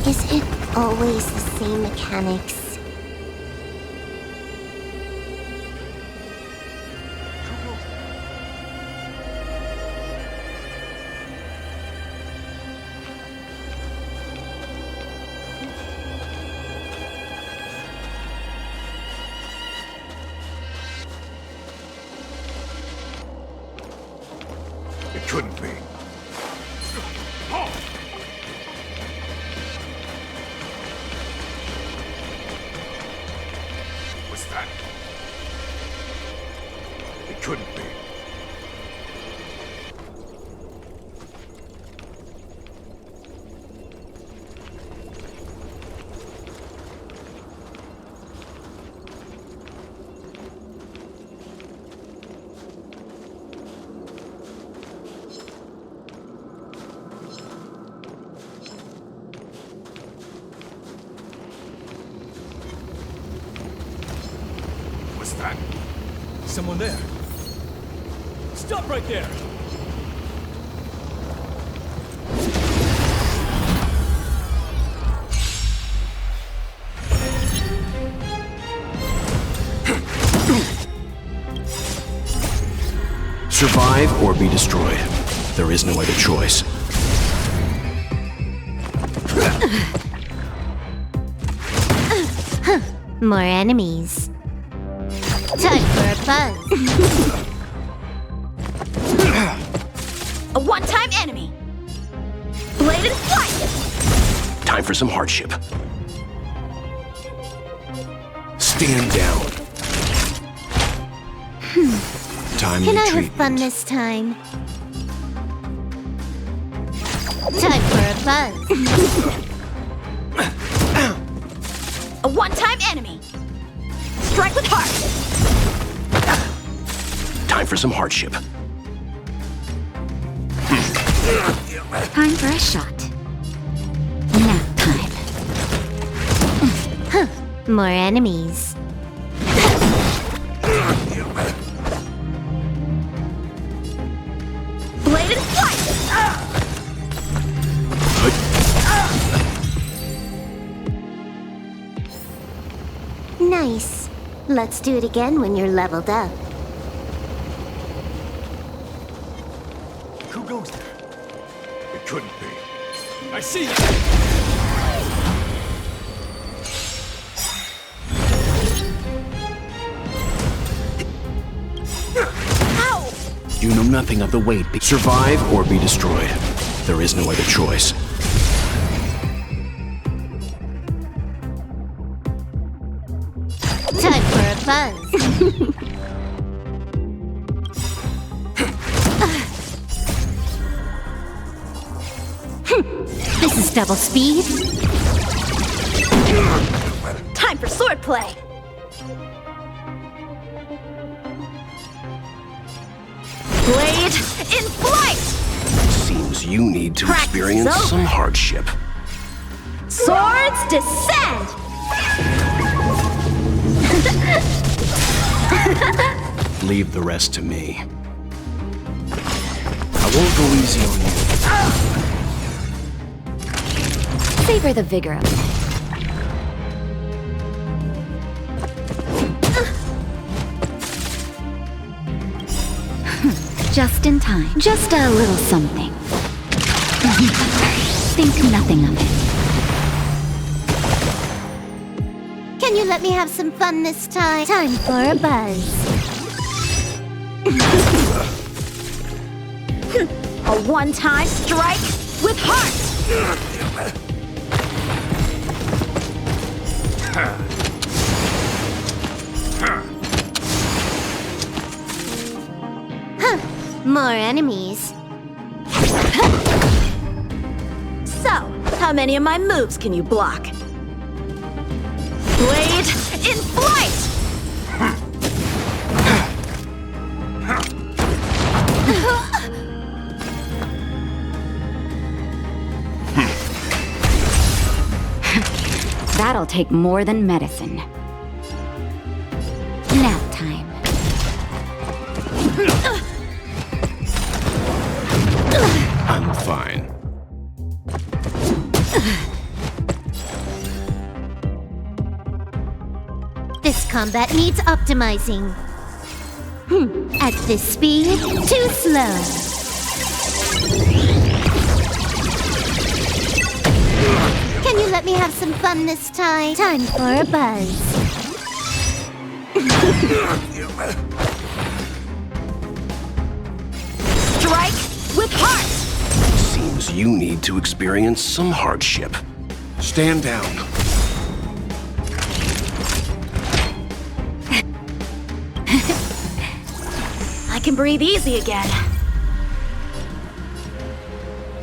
Is it Always the same mechanics. It couldn't be. What's that? It couldn't be. What's that? Someone there. Stop right there! Survive or be destroyed. There is no other choice. More enemies. Time for a buzz. A one-time enemy! Blade and flight! Time for some hardship. Stand down. Time Can to I treat. have fun this time? Time for a buzz. A one-time enemy! Strike with heart! Time for some hardship. Time for a shot. Nap time. More enemies. Blade and flight! Nice. Let's do it again when you're leveled up. Who goes there? It couldn't be. I see them! Ow! You know nothing of the weight. Survive or be destroyed. There is no other choice. Time for a buzz. This is double speed. Time for swordplay! Blade in flight! Seems you need to Practice experience over. some hardship. Swords descend! Leave the rest to me. I won't go easy on you. Savor the vigor of it. Just in time. Just a little something. Think nothing of it. Can you let me have some fun this time? Time for a buzz. A one-time strike with heart! More enemies. So, how many of my moves can you block? Blade in flight! That'll take more than medicine. Nap time. I'm fine. This combat needs optimizing. At this speed, too slow. Can you let me have some fun this time? Time for a buzz. Strike with heart! Seems you need to experience some hardship. Stand down. I can breathe easy again.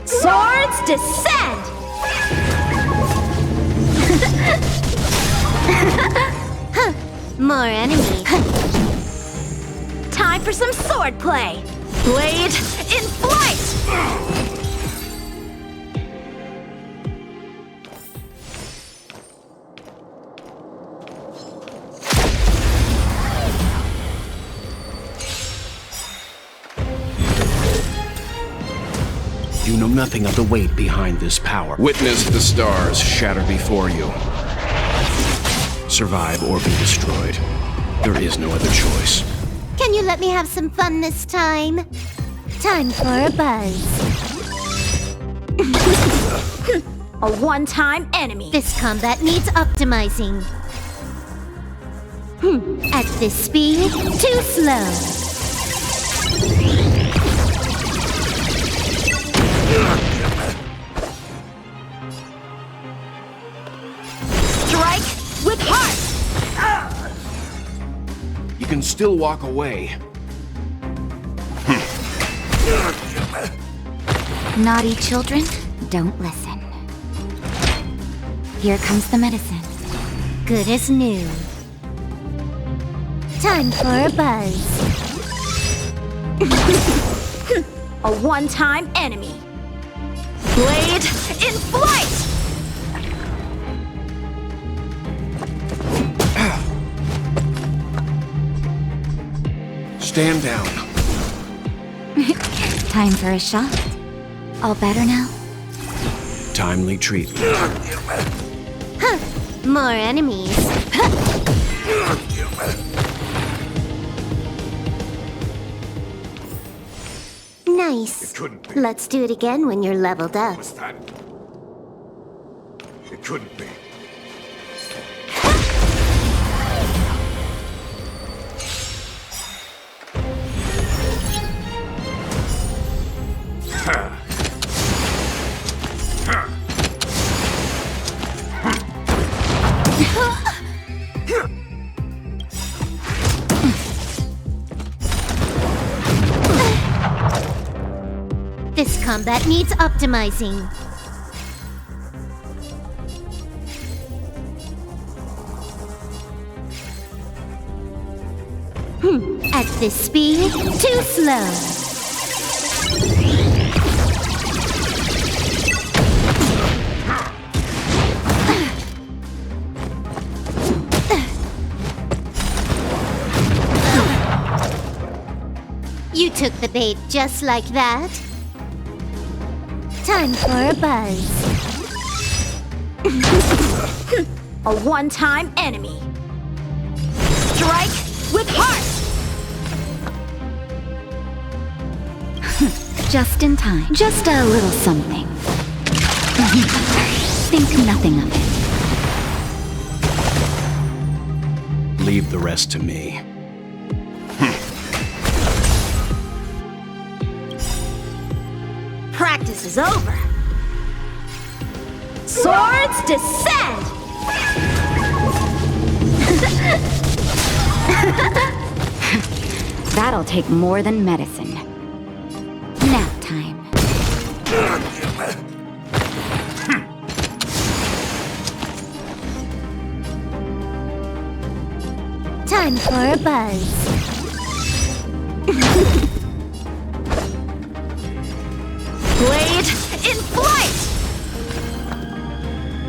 Swords descend! More enemies. Time for some sword play. Blade in flight! You know nothing of the weight behind this power. Witness the stars shatter before you. Survive or be destroyed. There is no other choice. Can you let me have some fun this time? Time for a buzz. A one-time enemy. This combat needs optimizing. At this speed, too slow. Strike with heart! You can still walk away. Naughty children, don't listen. Here comes the medicine. Good as new. Time for a buzz. A one-time enemy. Blade in flight! Stand down. Time for a shot. All better now? Timely treatment. More enemies. Nice. It couldn't be. Let's do it again when you're leveled up. Was that? It couldn't be. This combat needs optimizing. At this speed, too slow. You took the bait just like that. Time for a buzz. A one-time enemy. Strike with heart! Just in time. Just a little something. Think nothing of it. Leave the rest to me. Practice is over. Swords descend! That'll take more than medicine. Nap time. Time for a buzz. Blade in flight!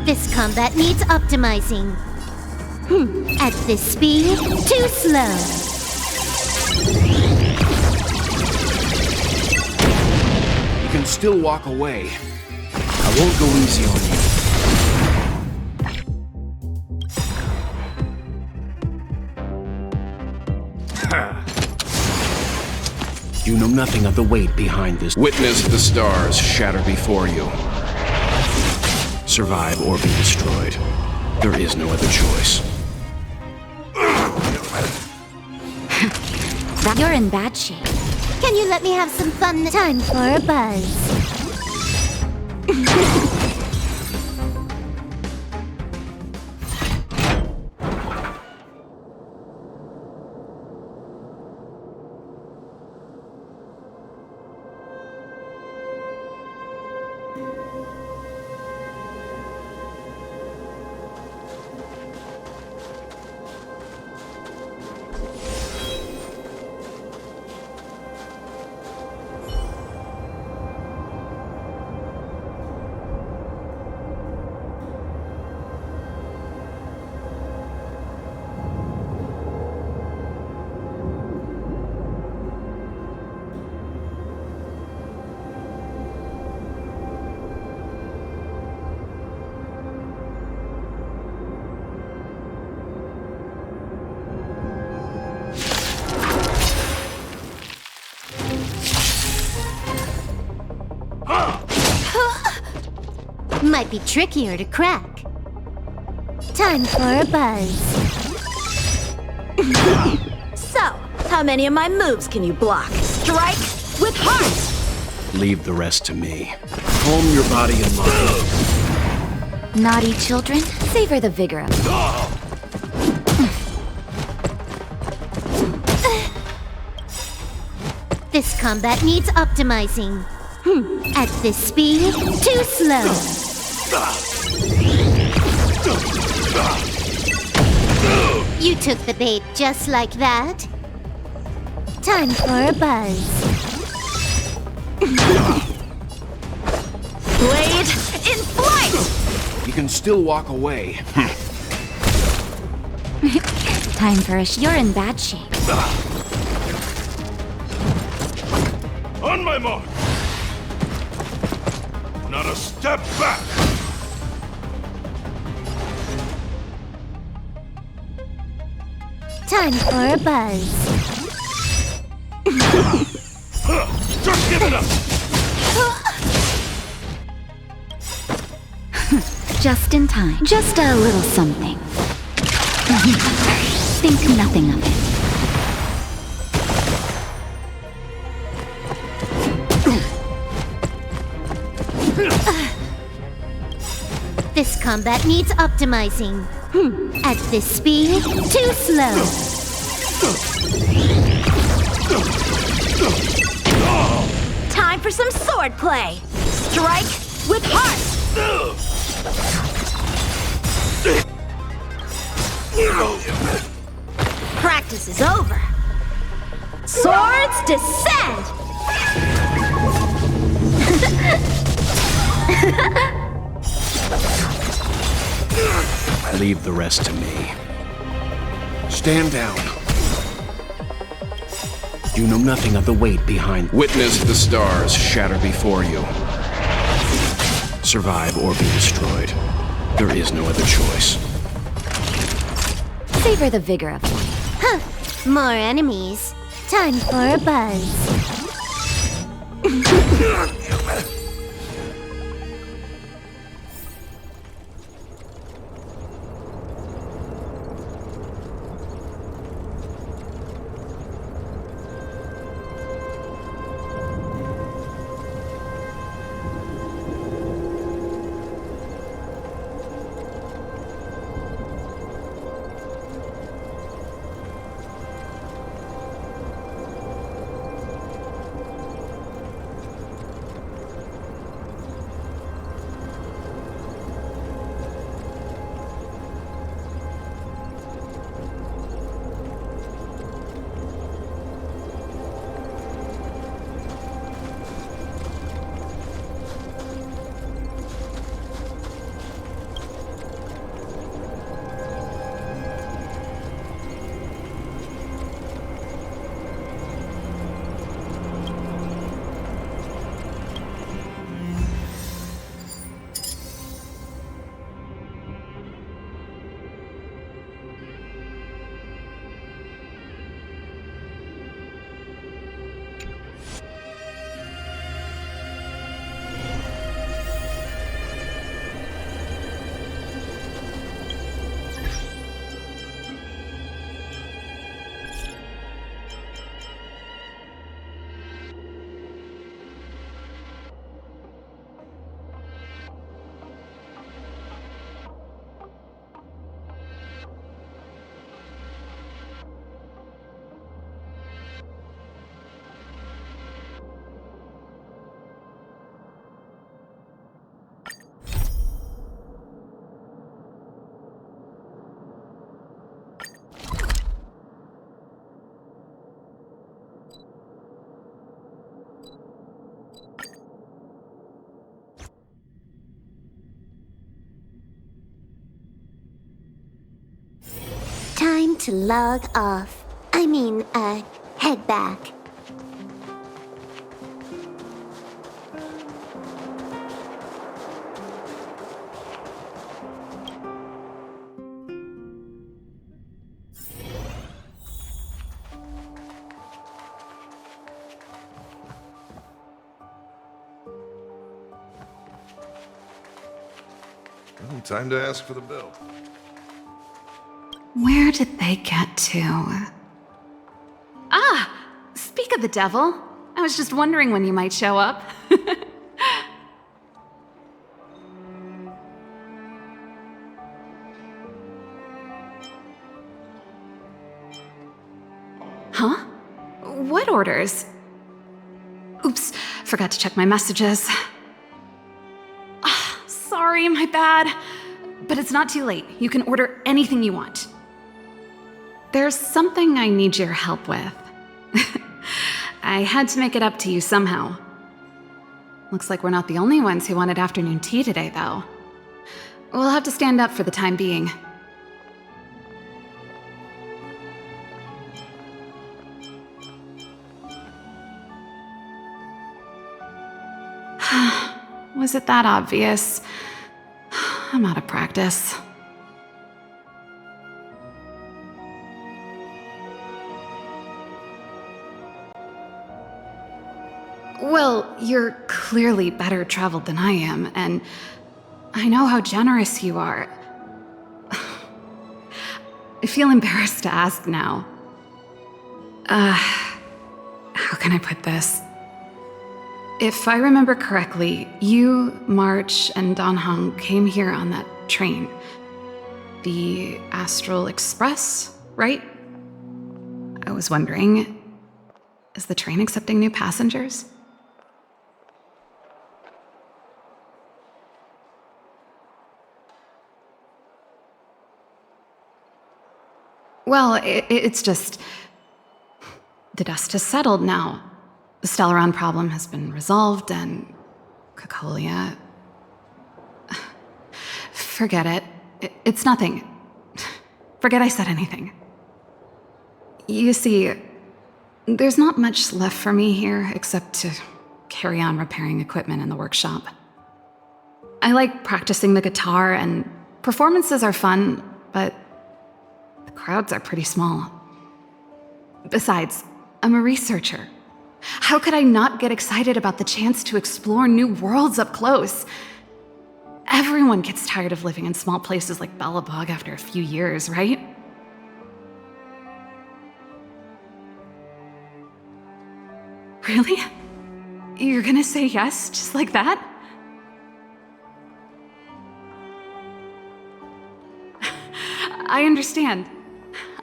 This combat needs optimizing. At this speed, too slow. You can still walk away. I won't go easy on you. You know nothing of the weight behind this. Witness the stars shatter before you. Survive or be destroyed. There is no other choice. You're in bad shape. Can you let me have some fun? Time for a buzz. Might be trickier to crack. Time for a buzz. So, how many of my moves can you block? Strike with heart! Leave the rest to me. Calm your body and mind. Naughty children, savor the vigor of it. This combat needs optimizing. At this speed, too slow. You took the bait just like that. Time for a buzz. Blade in flight! You can still walk away. Time for a you're in bad shape. On my mark! Not a step back! Time for a buzz. Just give it up! Just in time. Just a little something. Think nothing of it. This combat needs optimizing. At this speed, too slow. Time for some sword play! Strike with heart! Practice is over. Swords descend! Leave the rest to me. Stand down. You know nothing of the weight behind. Witness the stars shatter before you. Survive or be destroyed. There is no other choice. Savor the vigor of life. More enemies. Time for a buzz. to log off. I mean, head back. Time to ask for the bill. Where did they get to? Ah! Speak of the devil. I was just wondering when you might show up. Huh? What orders? Oops, forgot to check my messages. Ah, sorry, my bad. But it's not too late. You can order anything you want. There's something I need your help with. I had to make it up to you somehow. Looks like we're not the only ones who wanted afternoon tea today, though. We'll have to stand up for the time being. Was it that obvious? I'm out of practice. Well, you're clearly better traveled than I am, and I know how generous you are. I feel embarrassed to ask now. How can I put this? If I remember correctly, you, March, and Donghong came here on that train. The Astral Express, right? I was wondering, is the train accepting new passengers? Well, it's just... the dust has settled now. The Stellaron problem has been resolved, and Cocolia... Forget it. It's nothing. Forget I said anything. You see, there's not much left for me here except to carry on repairing equipment in the workshop. I like practicing the guitar, and performances are fun, but the crowds are pretty small. Besides, I'm a researcher. How could I not get excited about the chance to explore new worlds up close? Everyone gets tired of living in small places like Belobog after a few years, right? Really? You're gonna say yes, just like that? I understand.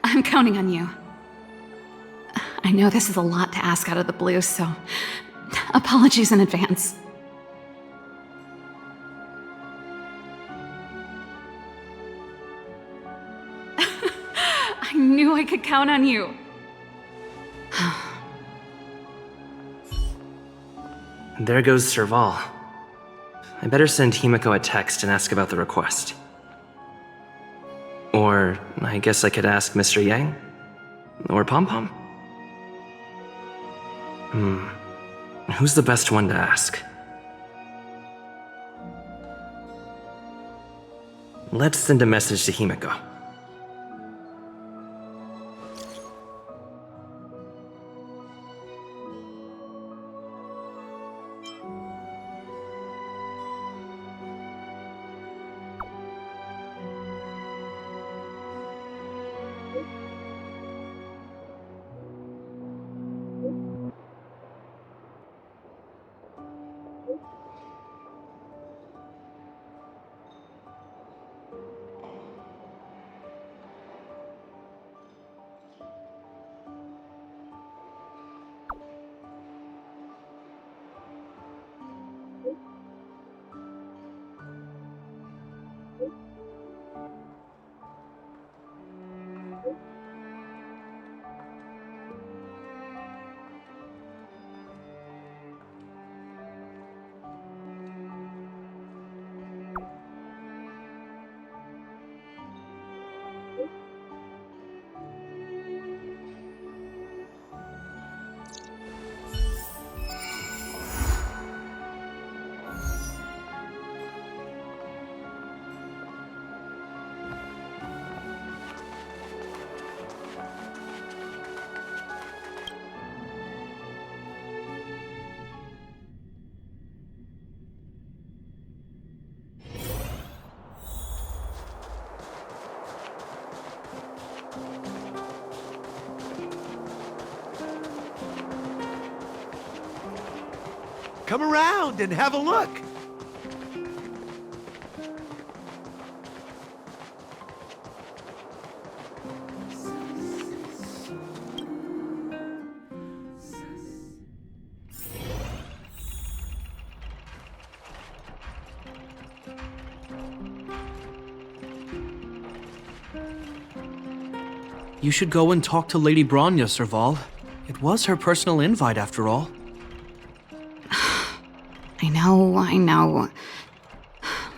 I'm counting on you. I know this is a lot to ask out of the blue, so apologies in advance. I knew I could count on you. There goes Serval. I better send Himiko a text and ask about the request. Or I guess I could ask Mr. Yang? Or Pom-Pom? Who's the best one to ask? Let's send a message to Himiko. come around and have a look. You should go and talk to Lady Bronya, Serval. It was her personal invite, after all. I know.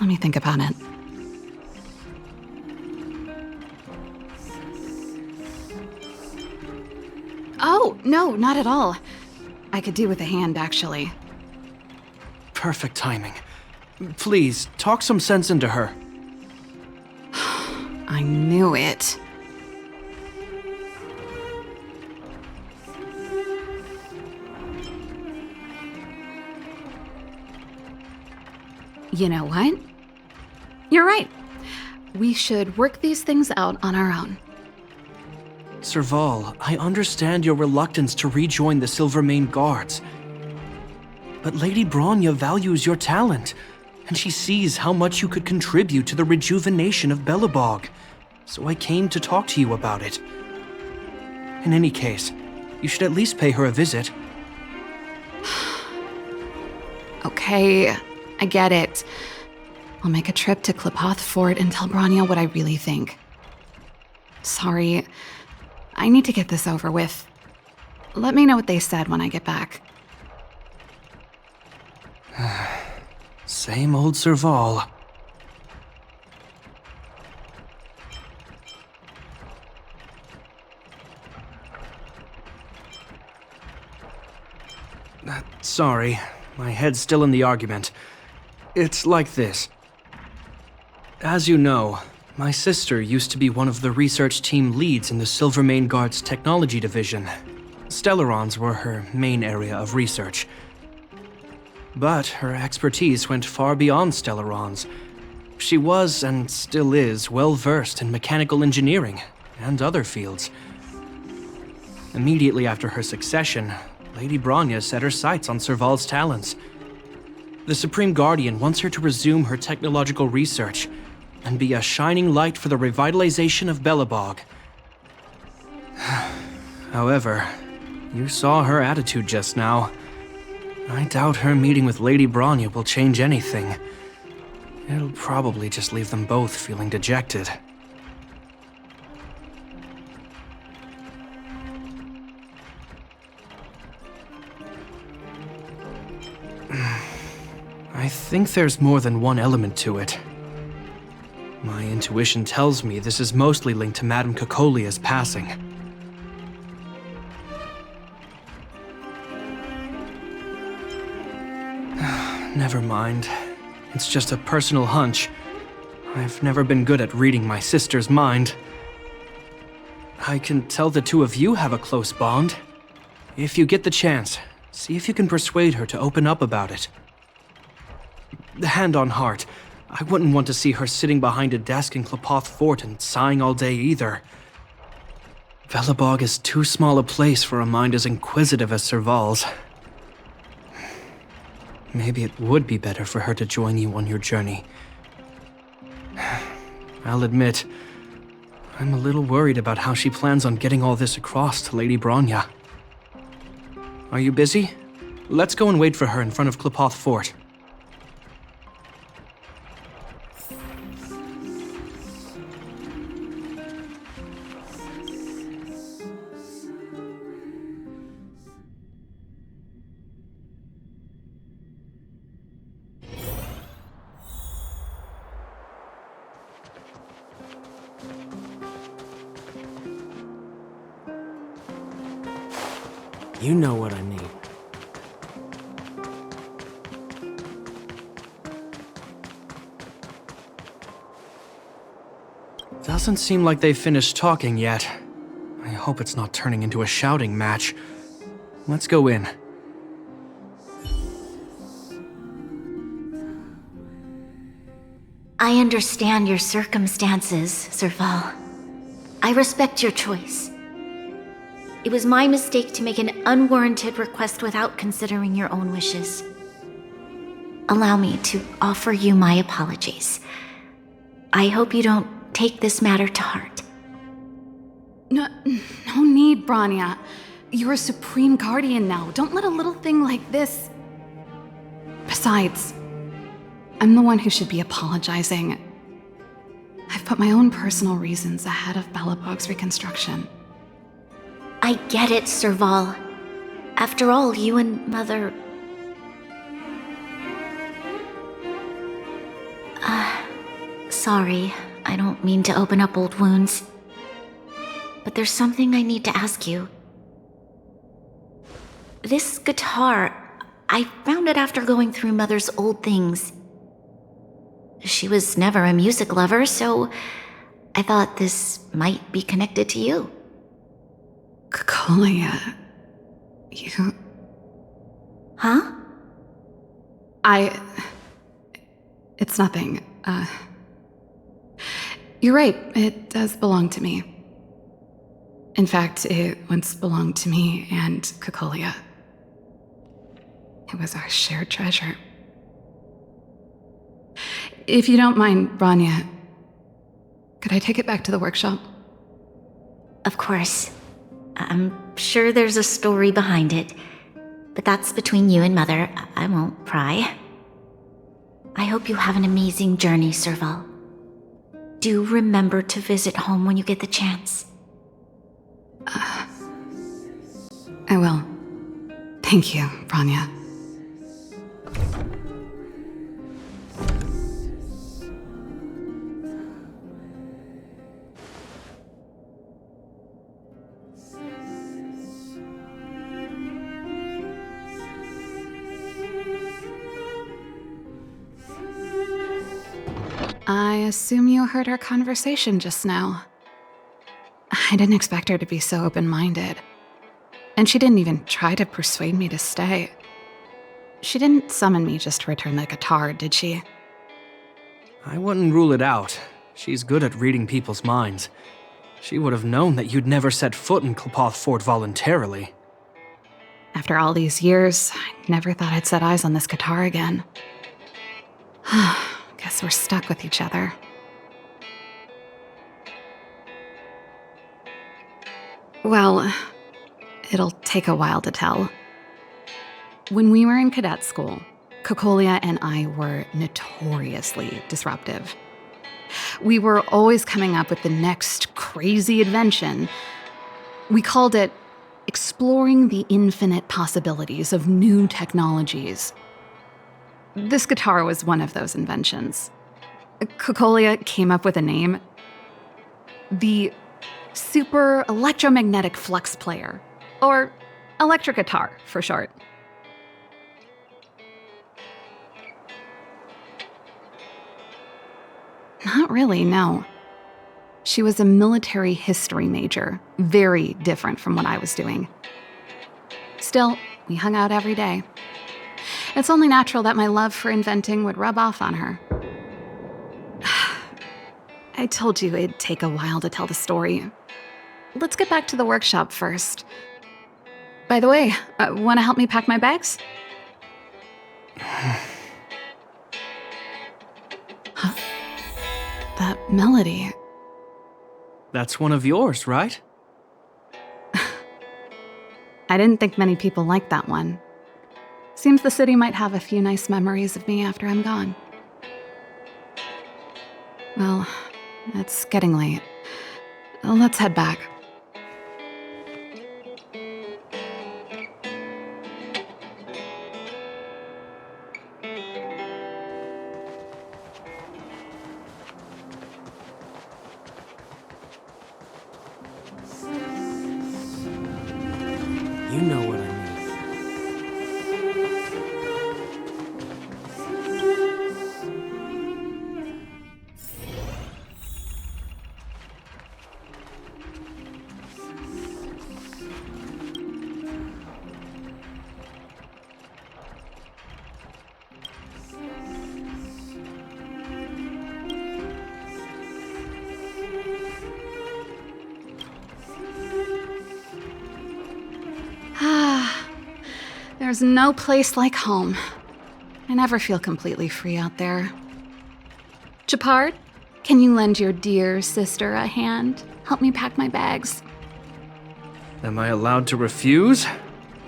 Let me think about it. Oh, no, not at all. I could do with a hand, actually. Perfect timing. Please, talk some sense into her. I knew it. You know what? You're right. We should work these things out on our own. Serval, I understand your reluctance to rejoin the Silvermane Guards. But Lady Bronya values your talent, and she sees how much you could contribute to the rejuvenation of Belobog. So I came to talk to you about it. In any case, you should at least pay her a visit. Okay, I get it. I'll make a trip to Gepard Fort and tell Bronya what I really think. Sorry, I need to get this over with. Let me know what they said when I get back. Same old Serval. Sorry, my head's still in the argument. It's like this. As you know, my sister used to be one of the research team leads in the Silvermane Guard's technology division. Stellarons were her main area of research. But her expertise went far beyond Stellarons. She was, and still is, well versed in mechanical engineering and other fields. Immediately after her succession, Lady Bronya set her sights on Serval's talents. The Supreme Guardian wants her to resume her technological research and be a shining light for the revitalization of Belobog. However, you saw her attitude just now. I doubt her meeting with Lady Bronya will change anything. It'll probably just leave them both feeling dejected. I think there's more than one element to it. My intuition tells me this is mostly linked to Madame Cocolia's passing. Never mind. It's just a personal hunch. I've never been good at reading my sister's mind. I can tell the two of you have a close bond. If you get the chance, see if you can persuade her to open up about it. Hand on heart, I wouldn't want to see her sitting behind a desk in Gepard Fort and sighing all day either. Belobog is too small a place for a mind as inquisitive as Serval's. Maybe it would be better for her to join you on your journey. I'll admit, I'm a little worried about how she plans on getting all this across to Lady Bronya. Are you busy? Let's go and wait for her in front of Gepard Fort. You know what I mean. Doesn't seem like they've finished talking yet. I hope it's not turning into a shouting match. Let's go in. I understand your circumstances, Serval. I respect your choice. It was my mistake to make an unwarranted request without considering your own wishes. allow me to offer you my apologies. I hope you don't take this matter to heart. No need, Branya. You're a supreme guardian now. Don't let a little thing like this... Besides, I'm the one who should be apologizing. I've put my own personal reasons ahead of Belobog's reconstruction. I get it, Serval. After all, you and Mother... Sorry, I don't mean to open up old wounds. But there's something I need to ask you. This guitar, I found it after going through Mother's old things. She was never a music lover, so I thought this might be connected to you. Cocolia... You... Huh? It's nothing. You're right, it does belong to me. In fact, it once belonged to me and Cocolia. It was our shared treasure. If you don't mind, Branya, could I take it back to the workshop? Of course. I'm sure there's a story behind it, but that's between you and Mother. I won't pry. I hope you have an amazing journey, Serval. Do remember to visit home when you get the chance. I will. Thank you, Branya. I assume you heard our conversation just now. I didn't expect her to be so open-minded. And she didn't even try to persuade me to stay. She didn't summon me just to return the guitar, did she? I wouldn't rule it out. She's good at reading people's minds. She would have known that you'd never set foot in Clopoth Fort voluntarily. After all these years, I never thought I'd set eyes on this guitar again. Guess we're stuck with each other. Well, it'll take a while to tell. When we were in cadet school, Cocolia and I were notoriously disruptive. We were always coming up with the next crazy invention. We called it exploring the infinite possibilities of new technologies. This guitar was one of those inventions. Cocolia came up with a name. The Super Electromagnetic Flux Player, or electric guitar for short. Not really, no. She was a military history major, very different from what I was doing. Still, we hung out every day. It's only natural that my love for inventing would rub off on her. I told you it'd take a while to tell the story. Let's get back to the workshop first. By the way, want to help me pack my bags? Huh? That melody. That's one of yours, right? I didn't think many people liked that one. Seems the city might have a few nice memories of me after I'm gone. Well, it's getting late. Let's head back. You know what I mean. There's no place like home. I never feel completely free out there. Gepard, can you lend your dear sister a hand? Help me pack my bags. Am I allowed to refuse?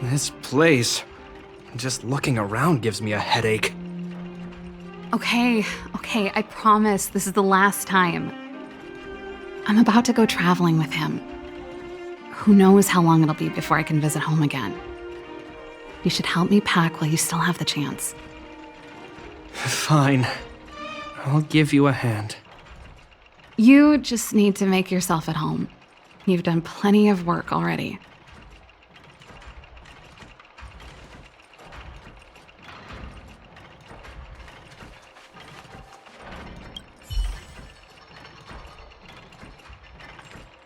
This place, just looking around gives me a headache. Okay, I promise this is the last time. I'm about to go traveling with him. Who knows how long it'll be before I can visit home again. You should help me pack while you still have the chance. Fine. I'll give you a hand. You just need to make yourself at home. You've done plenty of work already.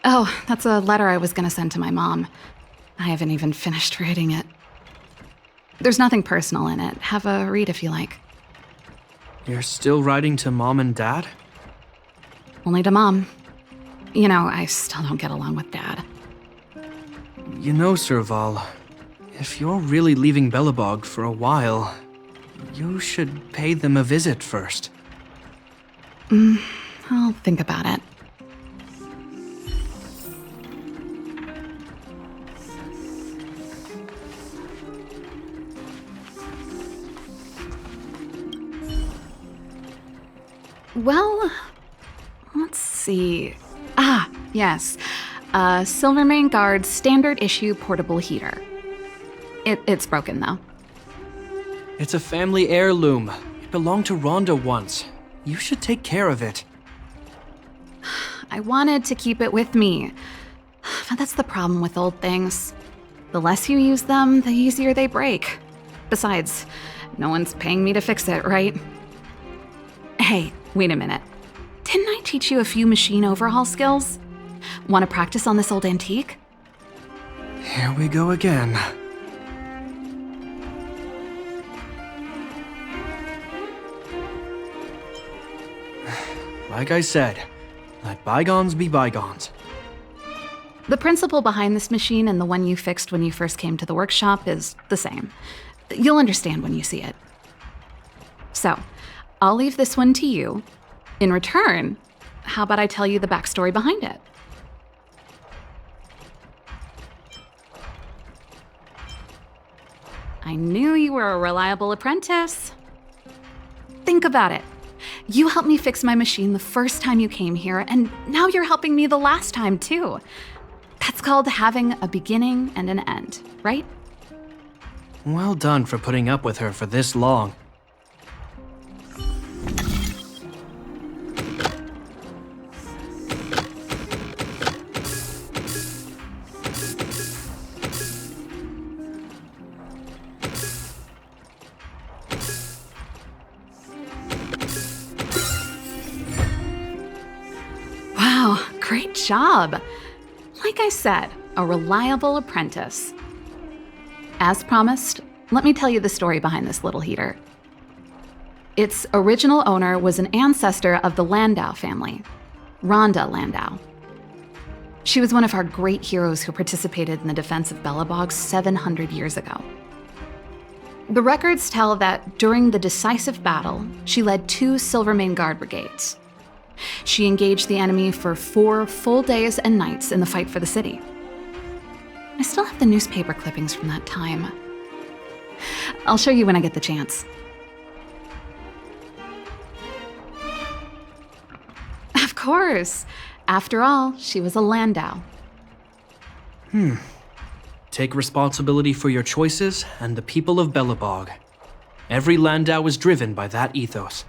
Oh, that's a letter I was gonna send to my mom. I haven't even finished writing it. There's nothing personal in it. Have a read if you like. You're still writing to Mom and Dad? Only to Mom. You know, I still don't get along with Dad. You know, Serval, if you're really leaving Belobog for a while, you should pay them a visit first. I'll think about it. Well, let's see. Ah, yes. Silvermane Guard's standard issue portable heater. It's broken, though. It's a family heirloom. It belonged to Rhonda once. You should take care of it. I wanted to keep it with me. But that's the problem with old things. The less you use them, the easier they break. Besides, no one's paying me to fix it, right? Hey, wait a minute. Didn't I teach you a few machine overhaul skills? Want to practice on this old antique? Here we go again. Like I said, let bygones be bygones. The principle behind this machine and the one you fixed when you first came to the workshop is the same. You'll understand when you see it. So, I'll leave this one to you. In return, how about I tell you the backstory behind it? I knew you were a reliable apprentice. Think about it. You helped me fix my machine the first time you came here, and now you're helping me the last time, too. That's called having a beginning and an end, right? Well done for putting up with her for this long. Wow, great job. Like I said, a reliable apprentice. As promised, let me tell you the story behind this little heater. Its original owner was an ancestor of the Landau family, Rhonda Landau. She was one of our great heroes who participated in the defense of Belobog 700 years ago. The records tell that during the decisive battle, she led 2 Silvermane Guard brigades. She engaged the enemy for 4 full days and nights in the fight for the city. I still have the newspaper clippings from that time. I'll show you when I get the chance. Of course. After all, she was a Landau. Take responsibility for your choices and the people of Belobog. Every Landau is driven by that ethos.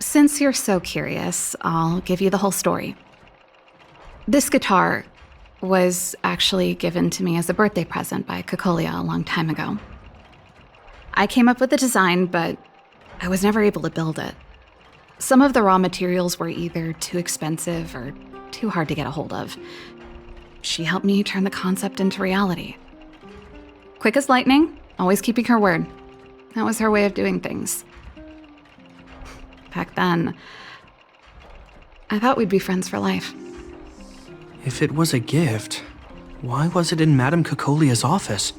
Since you're so curious, I'll give you the whole story. This guitar was actually given to me as a birthday present by Kokolia a long time ago. I came up with the design, but I was never able to build it. Some of the raw materials were either too expensive or too hard to get a hold of. She helped me turn the concept into reality. Quick as lightning, always keeping her word. That was her way of doing things. back then, I thought we'd be friends for life. If it was a gift, why was it in Madame Cocolia's office?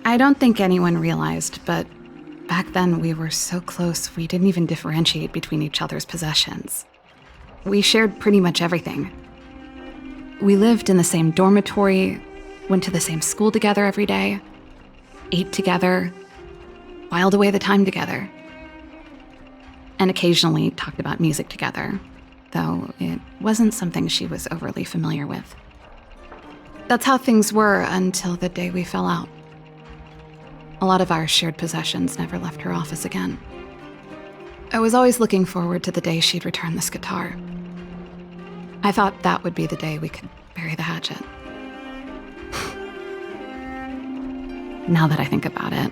I don't think anyone realized, but back then we were so close we didn't even differentiate between each other's possessions. We shared pretty much everything. We lived in the same dormitory, went to the same school together every day, ate together, whiled away the time together, and occasionally talked about music together, though it wasn't something she was overly familiar with. That's how things were until the day we fell out. A lot of our shared possessions never left her office again. I was always looking forward to the day she'd return this guitar. I thought that would be the day we could bury the hatchet. Now that I think about it,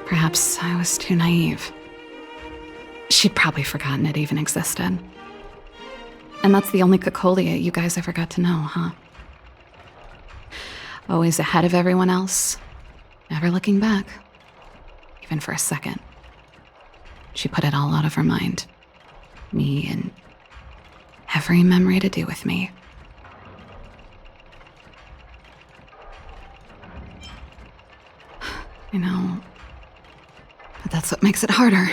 perhaps I was too naive. She'd probably forgotten it even existed. And that's the only Cocolia you guys ever got to know, huh? Always ahead of everyone else, never looking back, even for a second. She put it all out of her mind. Me and every memory to do with me. I know, but that's what makes it harder.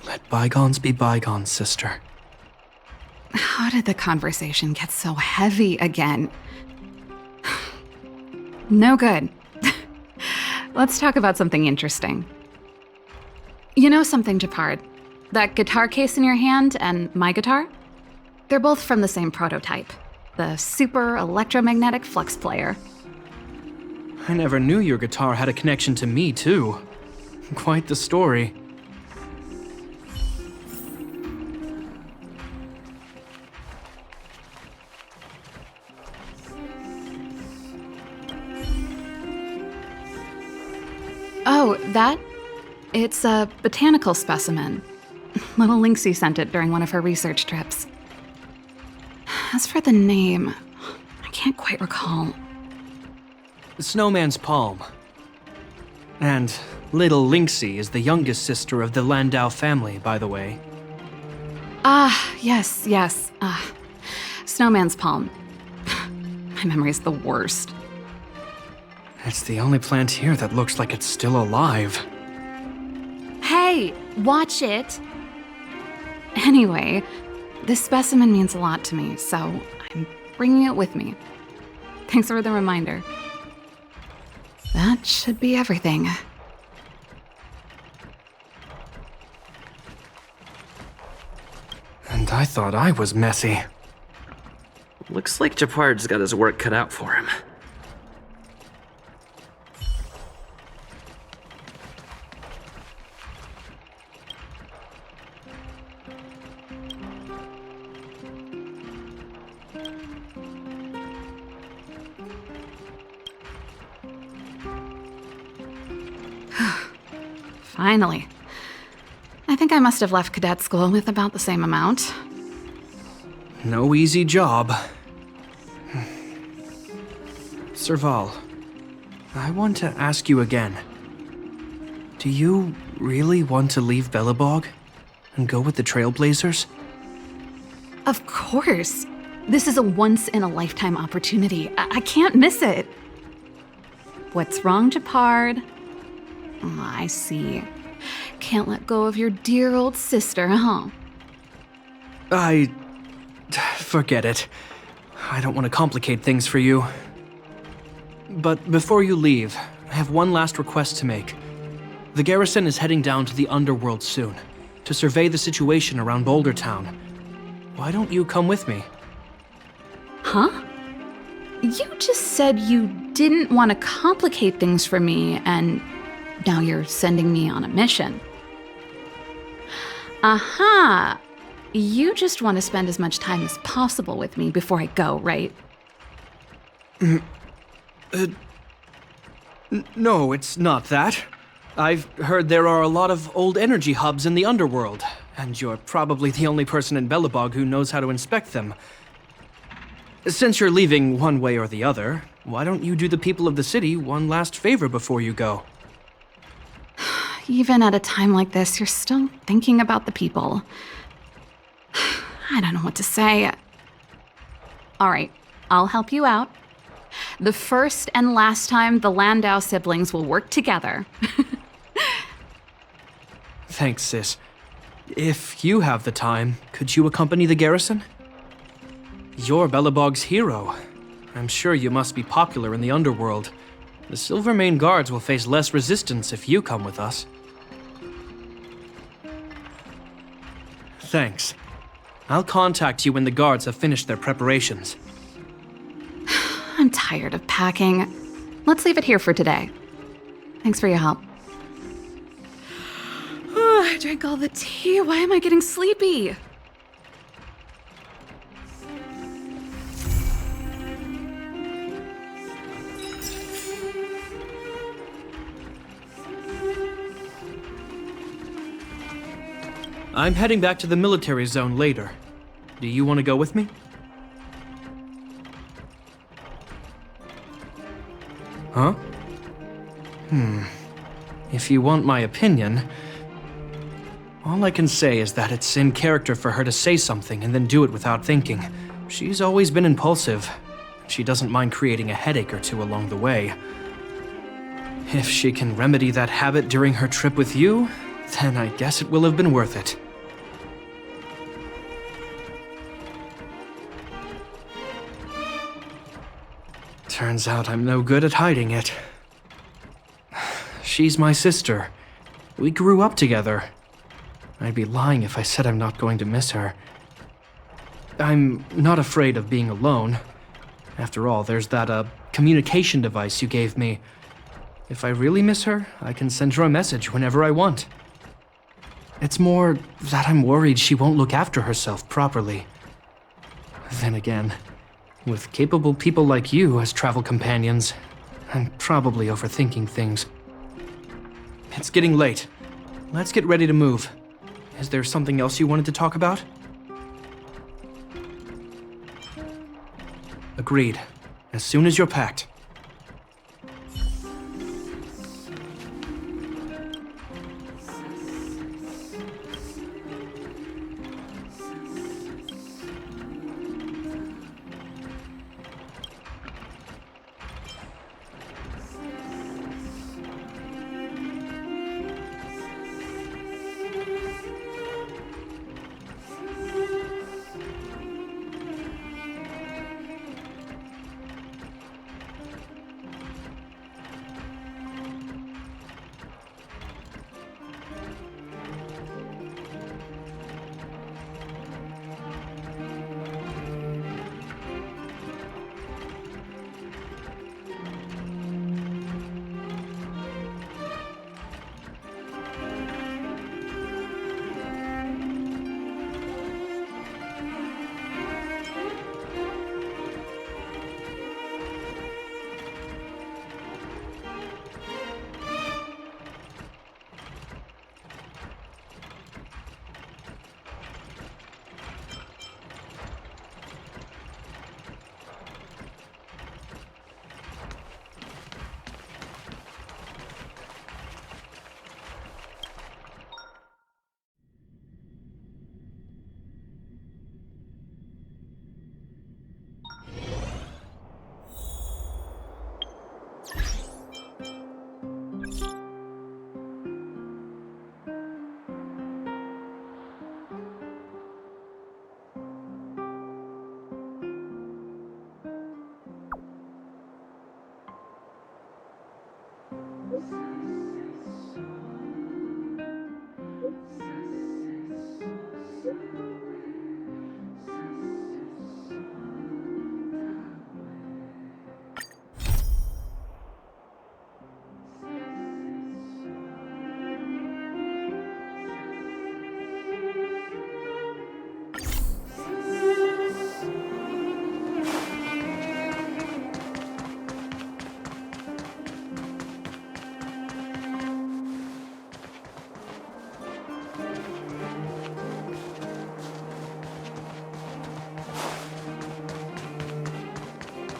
Let bygones be bygones, sister. How did the conversation get so heavy again? No good. Let's talk about something interesting. You know something, Gepard? That guitar case in your hand and my guitar? They're both from the same prototype, the Super Electromagnetic Flux Player. I never knew your guitar had a connection to me, too. Quite the story. Oh, that? It's a botanical specimen. Little Lynxie sent it during one of her research trips. As for the name, I can't quite recall. Snowman's Palm. And little Lynxie is the youngest sister of the Landau family, by the way. Yes. Snowman's Palm. My memory's the worst. It's the only plant here that looks like it's still alive. Hey, watch it! Anyway, this specimen means a lot to me, so I'm bringing it with me. Thanks for the reminder. That should be everything. And I thought I was messy. Looks like Gepard's got his work cut out for him. Finally. I think I must have left cadet school with about the same amount. No easy job. Serval, I want to ask you again. Do you really want to leave Belobog and go with the Trailblazers? Of course. This is a once-in-a-lifetime opportunity. I can't miss it. What's wrong, Gepard? Oh, I see. Can't let go of your dear old sister, huh? Forget it. I don't want to complicate things for you. But before you leave, I have one last request to make. The garrison is heading down to the underworld soon, to survey the situation around Boulder Town. Why don't you come with me? Huh? You just said you didn't want to complicate things for me, and now you're sending me on a mission. Aha! You just want to spend as much time as possible with me before I go, right? No, it's not that. I've heard there are a lot of old energy hubs in the underworld, and you're probably the only person in Belobog who knows how to inspect them. Since you're leaving one way or the other, why don't you do the people of the city one last favor before you go? even at a time like this, you're still thinking about the people. I don't know what to say. All right, I'll help you out. The first and last time the Landaus siblings will work together. Thanks, sis. If you have the time, could you accompany the garrison? You're Belobog's hero. I'm sure you must be popular in the underworld. The Silvermane guards will face less resistance if you come with us. Thanks. I'll contact you when the guards have finished their preparations. I'm tired of packing. Let's leave it here for today. Thanks for your help. I drank all the tea. Why am I getting sleepy? I'm heading back to the military zone later. Do you want to go with me? Huh? If you want my opinion, all I can say is that it's in character for her to say something and then do it without thinking. She's always been impulsive. She doesn't mind creating a headache or two along the way. If she can remedy that habit during her trip with you, then I guess it will have been worth it. Turns out I'm no good at hiding it. She's my sister. We grew up together. I'd be lying if I said I'm not going to miss her. I'm not afraid of being alone. After all, there's that, communication device you gave me. If I really miss her, I can send her a message whenever I want. It's more that I'm worried she won't look after herself properly. Then again, with capable people like you as travel companions, I'm probably overthinking things. It's getting late. Let's get ready to move. Is there something else you wanted to talk about? Agreed. As soon as you're packed.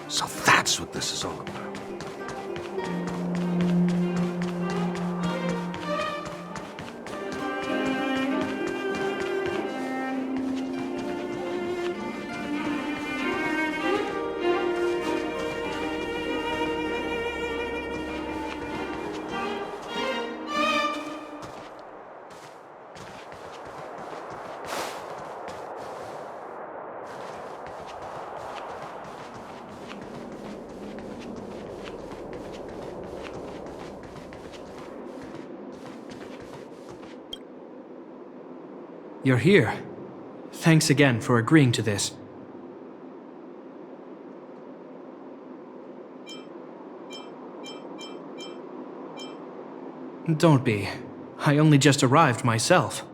So that's what this is all about. You're here. Thanks again for agreeing to this. Don't be. I only just arrived myself.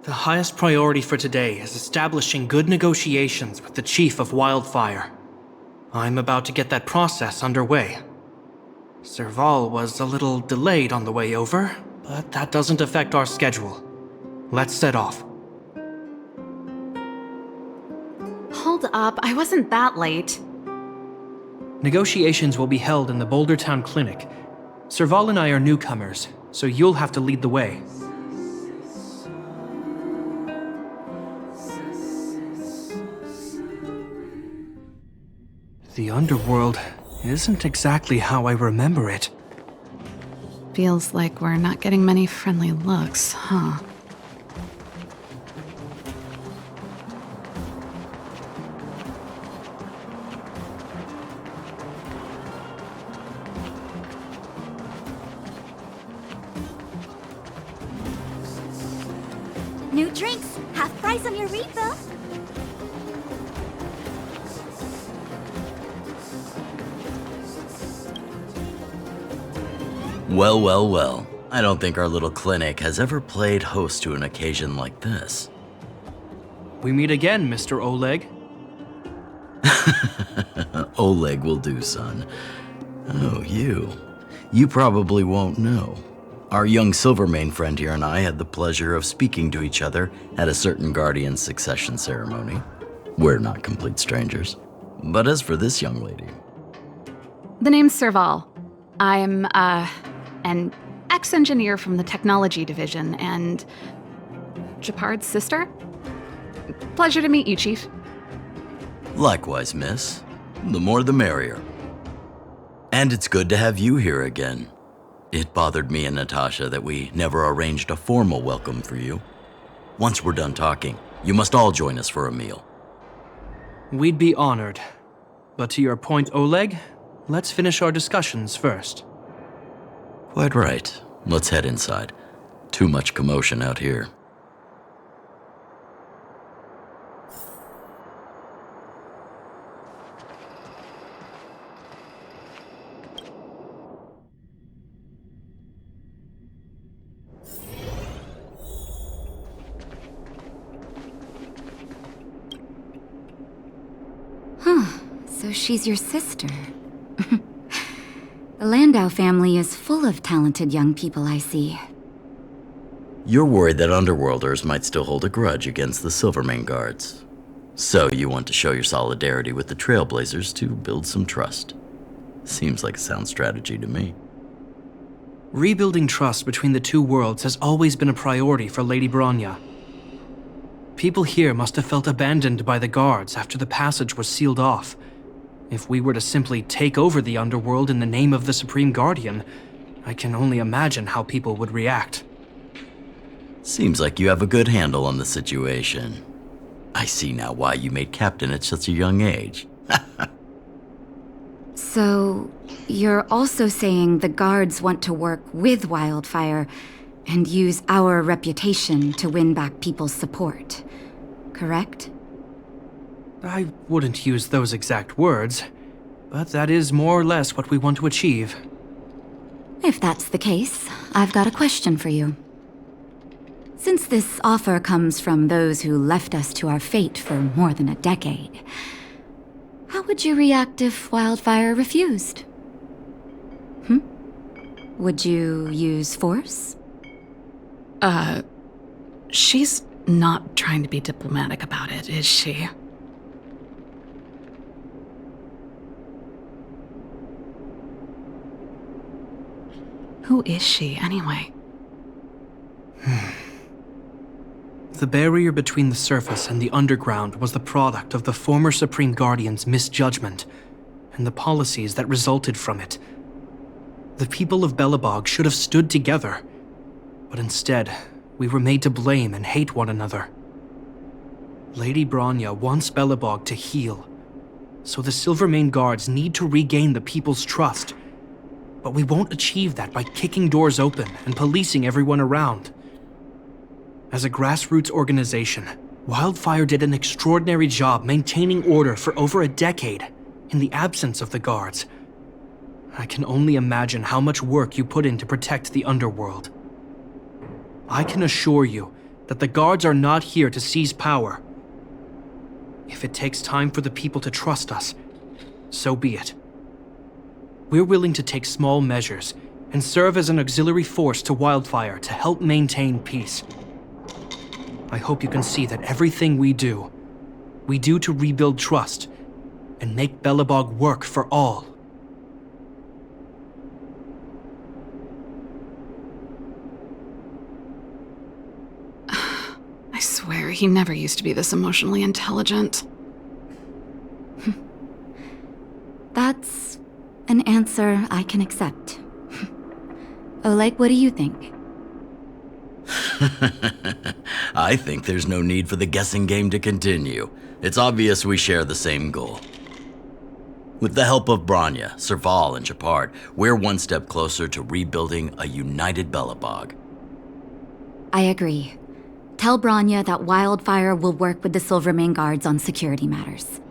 The highest priority for today is establishing good negotiations with the Chief of Wildfire. I'm about to get that process underway. Serval was a little delayed on the way over, but that doesn't affect our schedule. Let's set off. Hold up, I wasn't that late. Negotiations will be held in the Boulder Town Clinic. Serval and I are newcomers, so you'll have to lead the way. The underworld isn't exactly how I remember it. Feels like we're not getting many friendly looks, huh? New drinks, half price on your refill. Well, well, well. I don't think our little clinic has ever played host to an occasion like this. We meet again, Mr. Oleg. Oleg will do, son. Oh, you. You probably won't know. Our young Silvermane friend here and I had the pleasure of speaking to each other at a certain Guardian succession ceremony. We're not complete strangers. But as for this young lady... The name's Serval. I'm, an ex-engineer from the technology division and Gepard's sister. Pleasure to meet you, Chief. Likewise, miss. The more the merrier. And it's good to have you here again. It bothered me and Natasha that we never arranged a formal welcome for you. Once we're done talking, you must all join us for a meal. We'd be honored. But to your point, Oleg, let's finish our discussions first. Quite right. Let's head inside. Too much commotion out here. So she's your sister. The Landau family is full of talented young people, I see. You're worried that Underworlders might still hold a grudge against the Silvermane guards. So you want to show your solidarity with the Trailblazers to build some trust. Seems like a sound strategy to me. Rebuilding trust between the two worlds has always been a priority for Lady Bronya. People here must have felt abandoned by the guards after the passage was sealed off. If we were to simply take over the underworld in the name of the Supreme Guardian, I can only imagine how people would react. Seems like you have a good handle on the situation. I see now why you made captain at such a young age. So, you're also saying the guards want to work with Wildfire and use our reputation to win back people's support, correct? I wouldn't use those exact words, but that is more or less what we want to achieve. If that's the case, I've got a question for you. Since this offer comes from those who left us to our fate for more than a decade, how would you react if Wildfire refused? Would you use force? She's not trying to be diplomatic about it, is she? Who is she, anyway? The barrier between the surface and the underground was the product of the former Supreme Guardian's misjudgment and the policies that resulted from it. The people of Belobog should have stood together, but instead, we were made to blame and hate one another. Lady Bronya wants Belobog to heal, so the Silvermane guards need to regain the people's trust. But we won't achieve that by kicking doors open and policing everyone around. As a grassroots organization, Wildfire did an extraordinary job maintaining order for over a decade in the absence of the guards. I can only imagine how much work you put in to protect the underworld. I can assure you that the guards are not here to seize power. If it takes time for the people to trust us, so be it. We're willing to take small measures and serve as an auxiliary force to Wildfire to help maintain peace. I hope you can see that everything we do to rebuild trust and make Belobog work for all. I swear, he never used to be this emotionally intelligent. That's an answer I can accept. Oleg, what do you think? I think there's no need for the guessing game to continue. It's obvious we share the same goal. With the help of Bronya, Serval, and Gepard, we're one step closer to rebuilding a united Belobog. I agree. Tell Bronya that Wildfire will work with the Silvermane guards on security matters.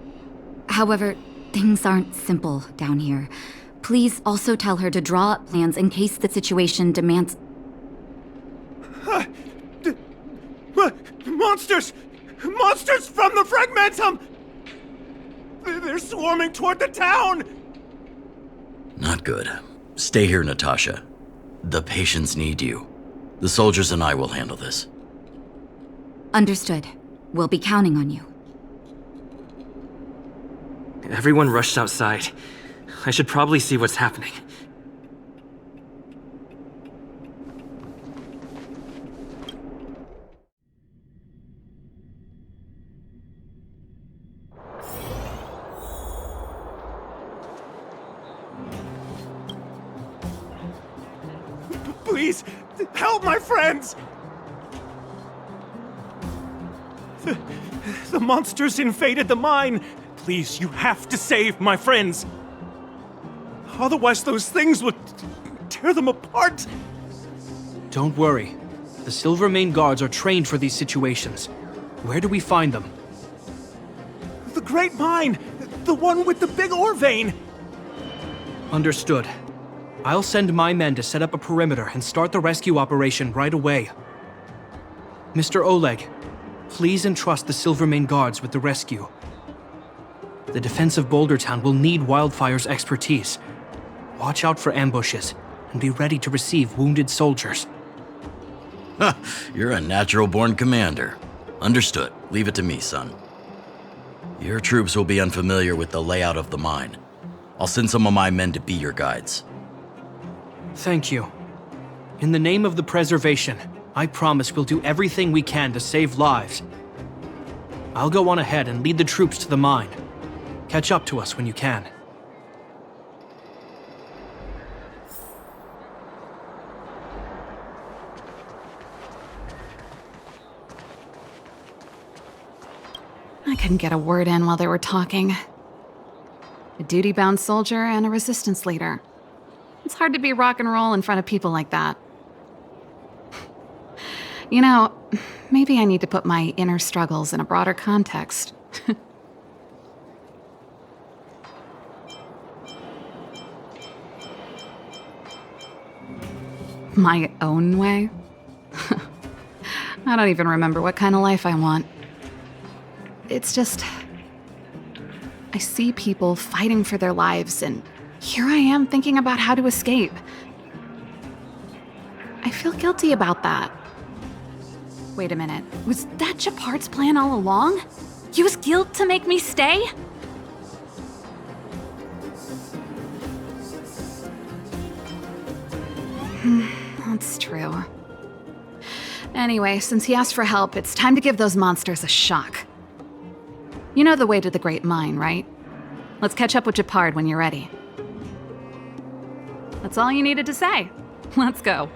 However, things aren't simple down here. Please also tell her to draw up plans in case the situation demands... Monsters! Monsters from the Fragmentum! They're swarming toward the town! Not good. Stay here, Natasha. The patients need you. The soldiers and I will handle this. Understood. We'll be counting on you. Everyone rushed outside. I should probably see what's happening. Please, help my friends! The monsters invaded the mine. Please, you have to save my friends. Otherwise, those things would tear them apart. Don't worry. The Silvermane guards are trained for these situations. Where do we find them? The Great Mine! The one with the big ore vein! Understood. I'll send my men to set up a perimeter and start the rescue operation right away. Mr. Oleg, please entrust the Silvermane guards with the rescue. The defense of Boulder Town will need Wildfire's expertise. Watch out for ambushes and be ready to receive wounded soldiers. You're a natural-born commander. Understood. Leave it to me, son. Your troops will be unfamiliar with the layout of the mine. I'll send some of my men to be your guides. Thank you. In the name of the preservation, I promise we'll do everything we can to save lives. I'll go on ahead and lead the troops to the mine. Catch up to us when you can. I couldn't get a word in while they were talking. A duty-bound soldier and a resistance leader. It's hard to be rock and roll in front of people like that. You know, maybe I need to put my inner struggles in a broader context. My own way? I don't even remember what kind of life I want. It's just... I see people fighting for their lives, and here I am thinking about how to escape. I feel guilty about that. Wait a minute, was that Gepard's plan all along? Use guilt to make me stay? That's true. Anyway, since he asked for help, it's time to give those monsters a shock. You know the way to the Great Mine, right? Let's catch up with Gepard when you're ready. That's all you needed to say. Let's go.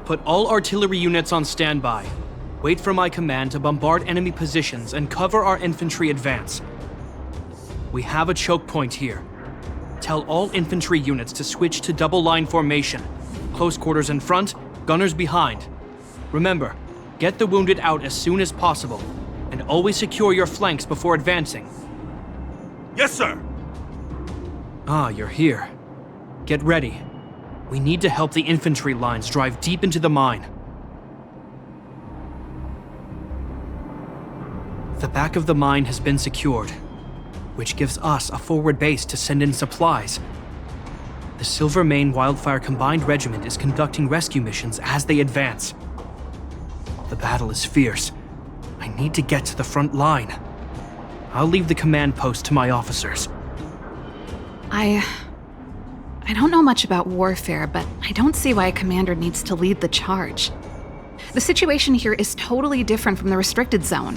Put all artillery units on standby. Wait for my command to bombard enemy positions and cover our infantry advance. We have a choke point here. Tell all infantry units to switch to double line formation. Close quarters in front, gunners behind. Remember, get the wounded out as soon as possible, and always secure your flanks before advancing. Yes, sir! Ah, you're here. Get ready. We need to help the infantry lines drive deep into the mine. The back of the mine has been secured, which gives us a forward base to send in supplies. The Silvermane Wildfire Combined Regiment is conducting rescue missions as they advance. The battle is fierce. I need to get to the front line. I'll leave the command post to my officers. I don't know much about warfare, but I don't see why a commander needs to lead the charge. The situation here is totally different from the restricted zone.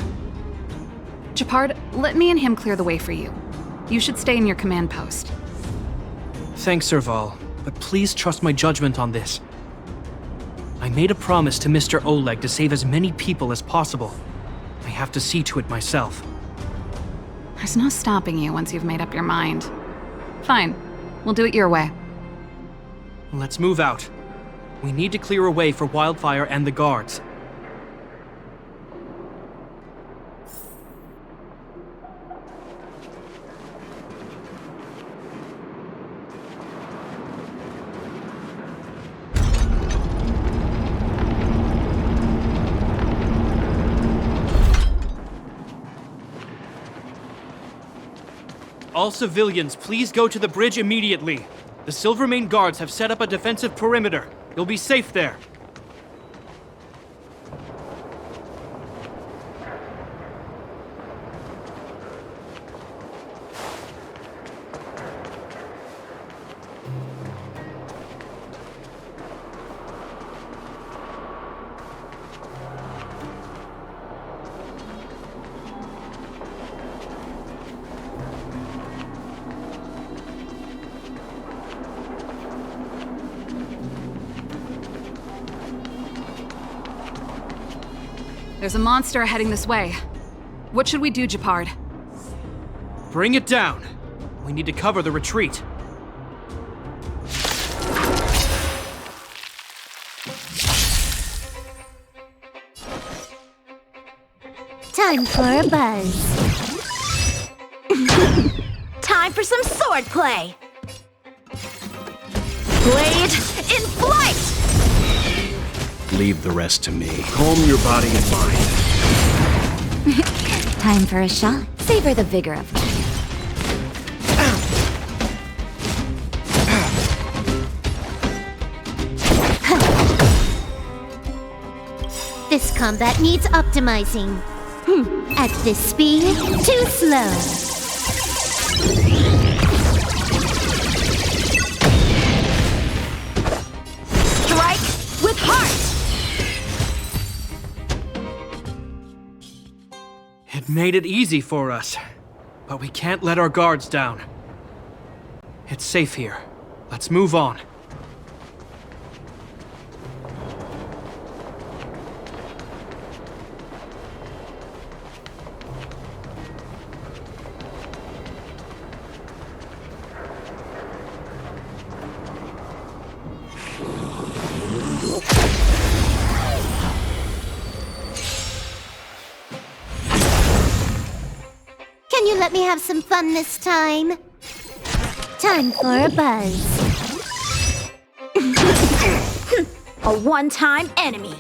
Gepard, let me and him clear the way for you. You should stay in your command post. Thanks, Serval, but please trust my judgment on this. I made a promise to Mr. Oleg to save as many people as possible. I have to see to it myself. There's no stopping you once you've made up your mind. Fine, we'll do it your way. Let's move out. We need to clear a way for Wildfire and the guards. All civilians, please go to the bridge immediately. The Silvermane guards have set up a defensive perimeter. You'll be safe there. There's a monster heading this way. What should we do, Gepard? Bring it down. We need to cover the retreat. Time for a buzz. Time for some swordplay. Blade in flight! Leave the rest to me. Calm your body and mind. Time for a shot. Savor the vigor of life. This combat needs optimizing. At this speed, too slow. Strike with heart! It made it easy for us, but we can't let our guards down. It's safe here. Let's move on. Can you let me have some fun this time? Time for a buzz. A one-time enemy.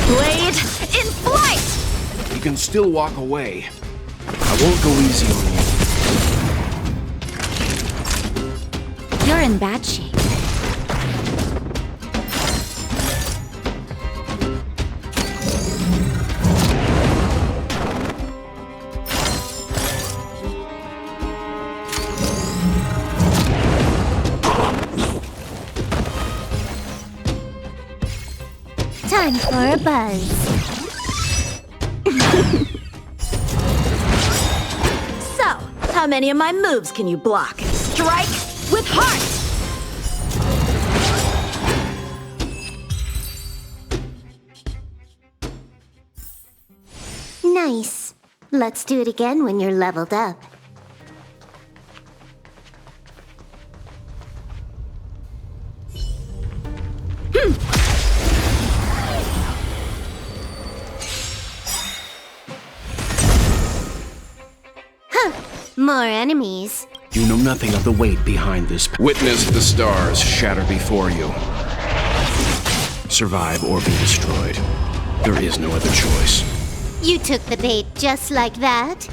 Blade in flight! You can still walk away. I won't go easy on you. You're in bad shape. Time for a buzz. So, how many of my moves can you block? Strike with heart! Nice. Let's do it again when you're leveled up. More enemies. You know nothing of the weight behind this. Witness the stars shatter before you. Survive or be destroyed. There is no other choice. You took the bait just like that.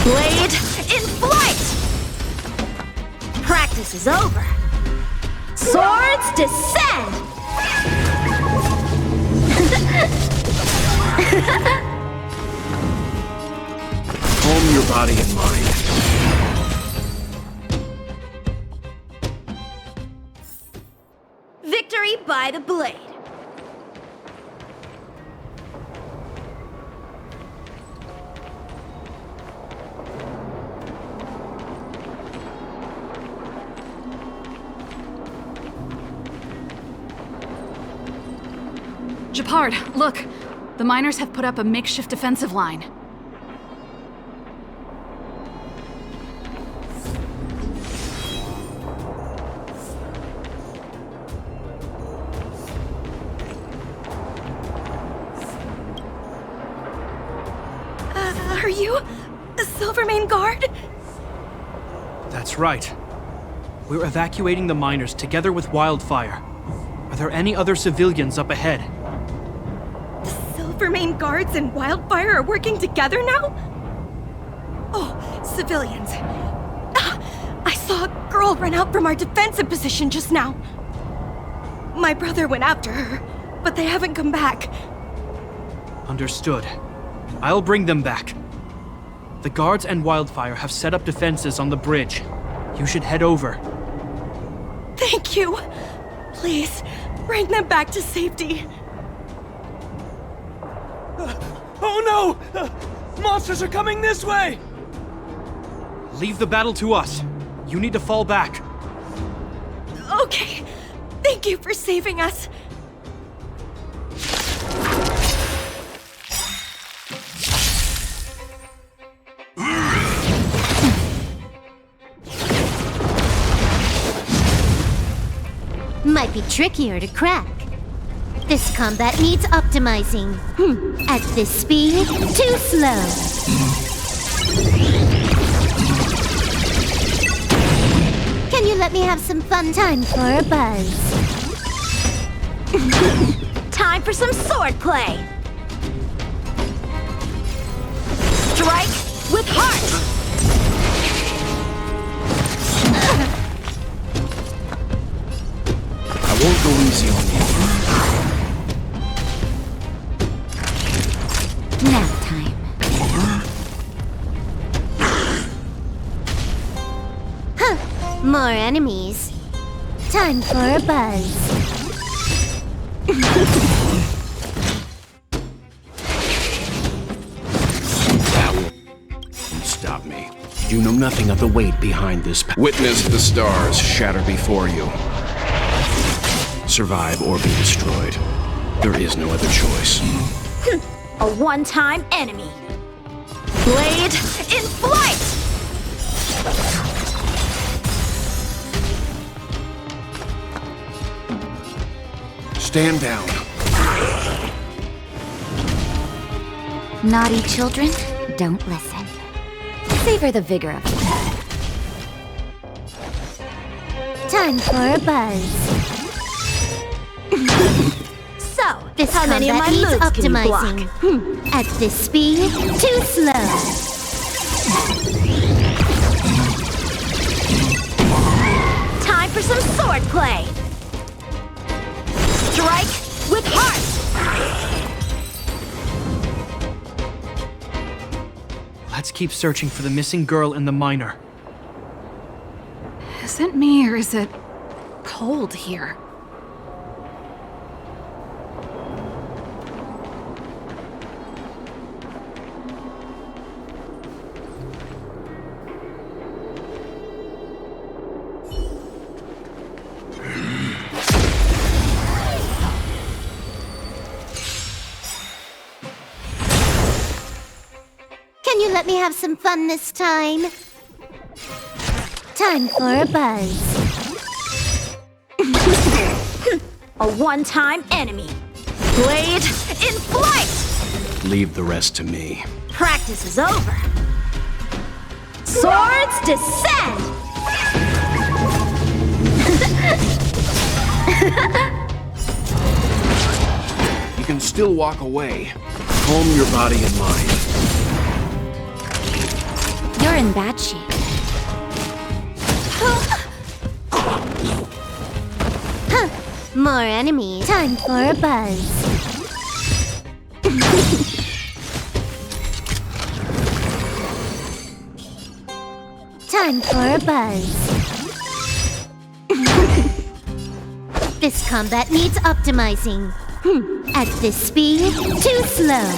Blade in flight! Practice is over. Swords descend! Calm your body and mind. Victory by the blade. Gepard, look! The miners have put up a makeshift defensive line. Are you a Silvermane guard? That's right. We're evacuating the miners together with Wildfire. Are there any other civilians up ahead? Silvermane guards and Wildfire are working together now? Oh, civilians. I saw a girl run out from our defensive position just now. My brother went after her, but they haven't come back. Understood. I'll bring them back. The guards and Wildfire have set up defenses on the bridge. You should head over. Thank you. Please, bring them back to safety. Oh no! Monsters are coming this way! Leave the battle to us. You need to fall back. Okay. Thank you for saving us. Might be trickier to crack. This combat needs optimizing. At this speed, too slow. Can you let me have some fun time for a buzz? Time for some swordplay. Strike with heart. I won't go easy on you. Nap time. More enemies. Time for a buzz. That won't stop me. You know nothing of the weight behind this. Witness the stars shatter before you. Survive or be destroyed. There is no other choice. A one-time enemy. Blade in flight! Stand down. Naughty children, don't listen. Savor the vigor of it. Time for a buzz. So, This how many of my combat needs moves can you block? optimizing. At this speed, too slow. Time for some swordplay. Strike with heart. Let's keep searching for the missing girl and the miner. Is it me or is it cold here? let me have some fun this time? Time for a buzz. A one-time enemy. Blade in flight! Leave the rest to me. Practice is over. Swords descend! You can still walk away. Calm your body and mind. You're in bad shape. More enemies. Time for a buzz. Time for a buzz. This combat needs optimizing. At this speed, too slow.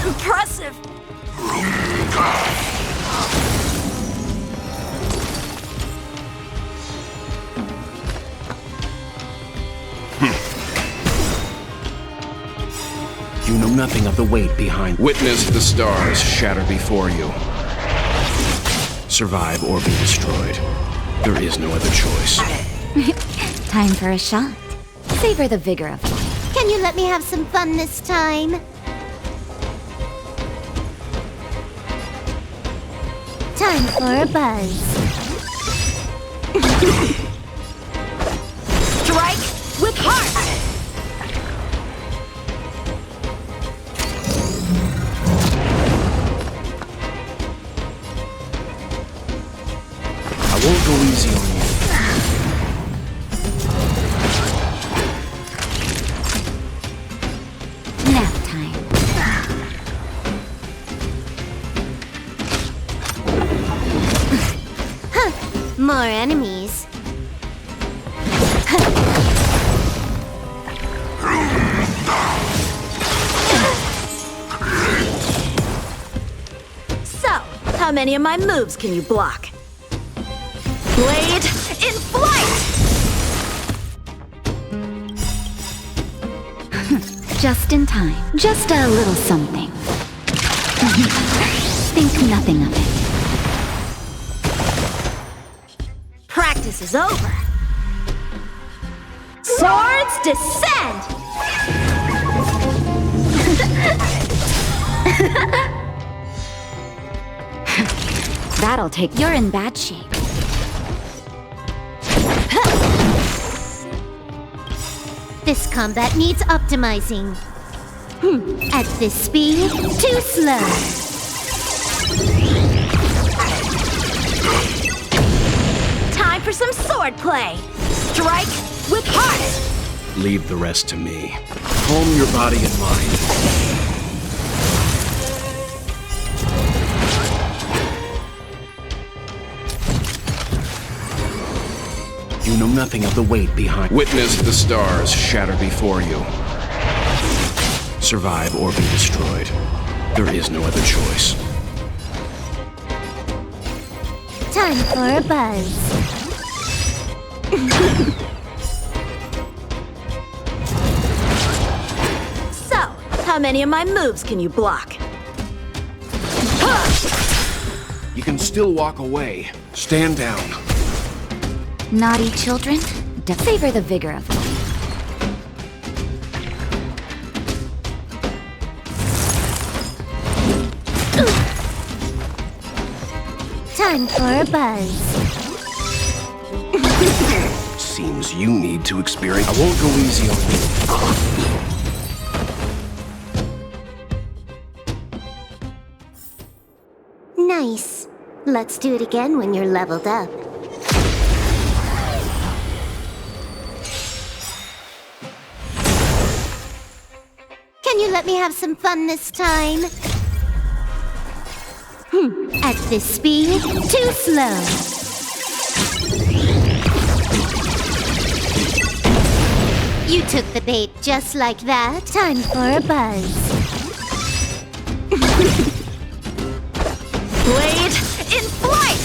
Impressive! You know nothing of the weight behind. Witness the stars shatter before you. Survive or be destroyed. There is no other choice. Time for a shot. Savor the vigor of life. Can you let me have some fun this time? Time for a buzz. Strike with heart! I won't go easy on you. Nap time. More enemies. So, how many of my moves can you block? Blade in flight! Just in time. Just a little something. Think nothing of it. Practice is over. Swords descend! That'll take. You're in bad shape. This combat needs optimizing. At this speed, too slow. Time for some sword play. Strike with heart! Leave the rest to me. Calm your body and mind. You know nothing of the weight behind. Witness the stars shatter before you. Survive or be destroyed. There is no other choice. Time for a buzz. So, how many of my moves can you block? You can still walk away. Stand down. Naughty children, savor the vigor of life. Time for a buzz. Seems you need to experience. I won't go easy on you. Nice. Let's do it again when you're leveled up. Can you let me have some fun this time? At this speed, too slow. You took the bait just like that. Time for a buzz. Blade in flight!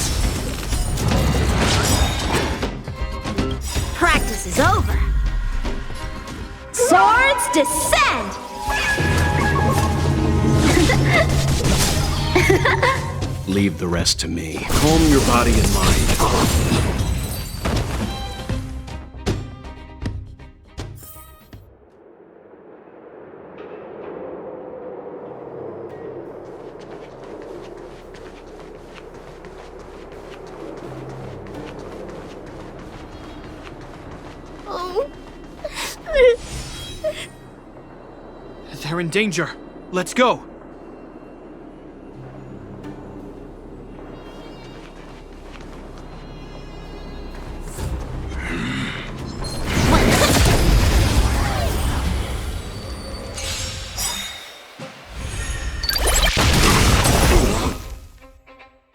Practice is over. Swords descend! Leave the rest to me. Calm your body and mind. They're in danger. Let's go.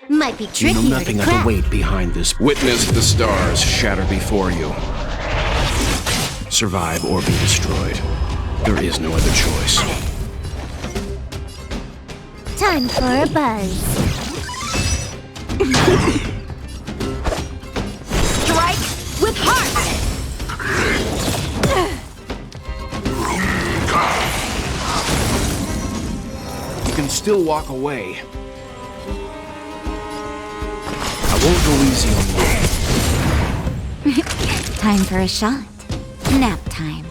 Might be You know trickier to nothing of the crack. weight behind this. Witness the stars shatter before you. Survive or be destroyed. There is no other choice. Time for a buzz. Strike with heart! You can still walk away. I won't go easy on you. Time for a shot. Nap time.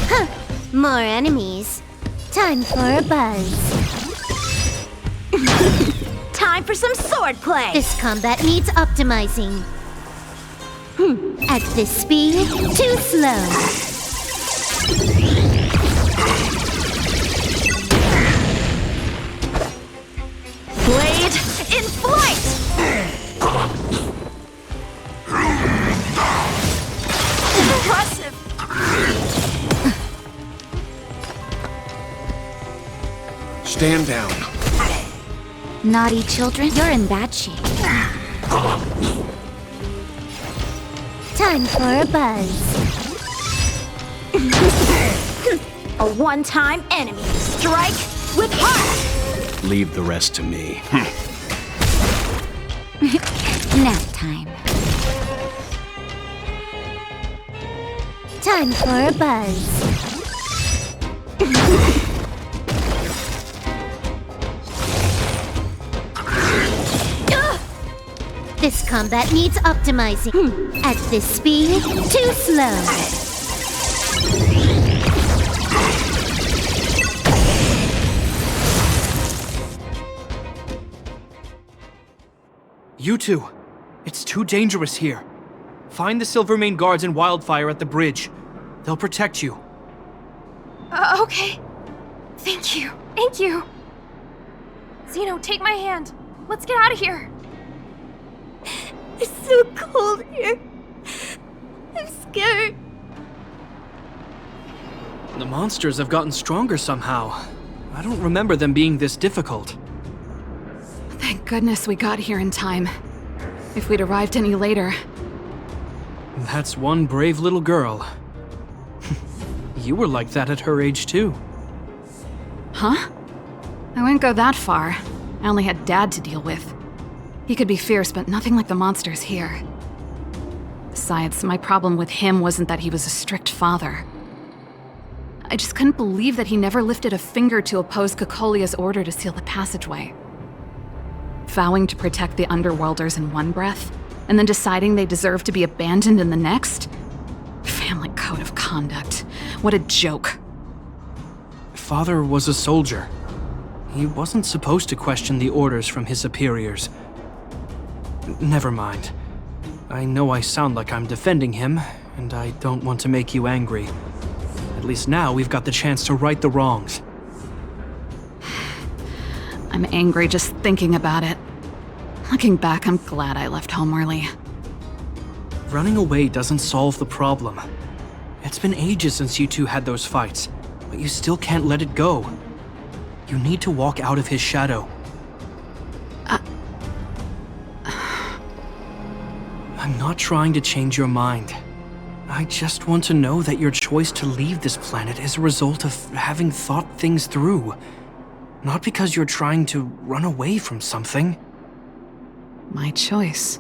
Huh. More enemies. Time for a buzz. Time for some swordplay! This combat needs optimizing. At this speed, too slow. Blade in flight! Impressive! Stand down. Naughty children, you're in bad shape. Time for a buzz. A one-time enemy. Strike with heart! Leave the rest to me. Nap time. Time for a buzz. This combat needs optimizing. At this speed, too slow. You two. It's too dangerous here. Find the Silvermane guards and Wildfire at the bridge. They'll protect you. Okay. Thank you. Thank you. Zeno, take my hand. Let's get out of here. It's so cold here. I'm scared. The monsters have gotten stronger somehow. I don't remember them being this difficult. Thank goodness we got here in time. If we'd arrived any later... That's one brave little girl. You were like that at her age, too. Huh? I wouldn't go that far. I only had Dad to deal with. He could be fierce, but nothing like the monsters here. Besides, my problem with him wasn't that he was a strict father. I just couldn't believe that he never lifted a finger to oppose Cocolia's order to seal the passageway. Vowing to protect the Underworlders in one breath, and then deciding they deserve to be abandoned in the next? Family code of conduct. What a joke. Father was a soldier. He wasn't supposed to question the orders from his superiors. Never mind. I know I sound like I'm defending him, and I don't want to make you angry. At least now we've got the chance to right the wrongs. I'm angry just thinking about it. Looking back, I'm glad I left home early. Running away doesn't solve the problem. It's been ages since you two had those fights, but you still can't let it go. You need to walk out of his shadow. I'm not trying to change your mind. I just want to know that your choice to leave this planet is a result of having thought things through. Not because you're trying to run away from something. my choice.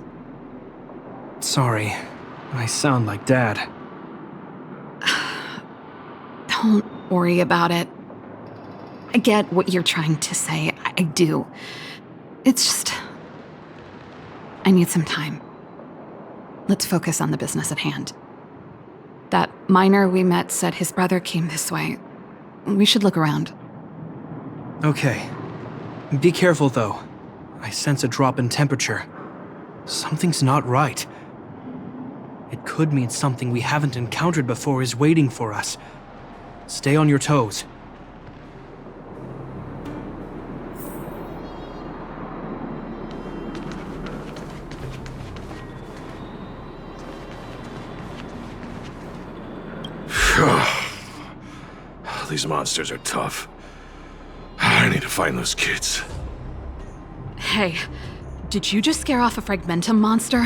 Sorry, I sound like Dad. Don't worry about it. I get what you're trying to say. I do. It's just... I need some time. Let's focus on the business at hand. That miner we met said his brother came this way. We should look around. Okay. Be careful, though. I sense a drop in temperature. Something's not right. It could mean something we haven't encountered before is waiting for us. Stay on your toes. These monsters are tough. I need to find those kids. Hey, did you just scare off a Fragmentum monster?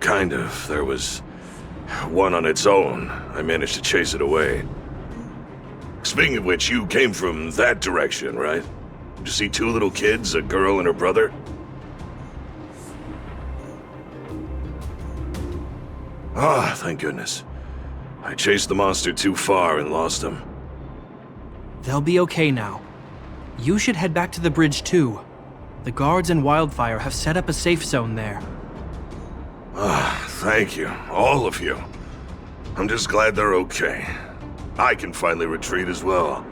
Kind of. There was one on its own. I managed to chase it away. Speaking of which, you came from that direction, right? Did you see two little kids, a girl and her brother? Ah, thank goodness. I chased the monster too far and lost him. They'll be okay now. You should head back to the bridge too. The guards and Wildfire have set up a safe zone there. Ah, thank you, all of you. I'm just glad they're okay. I can finally retreat as well.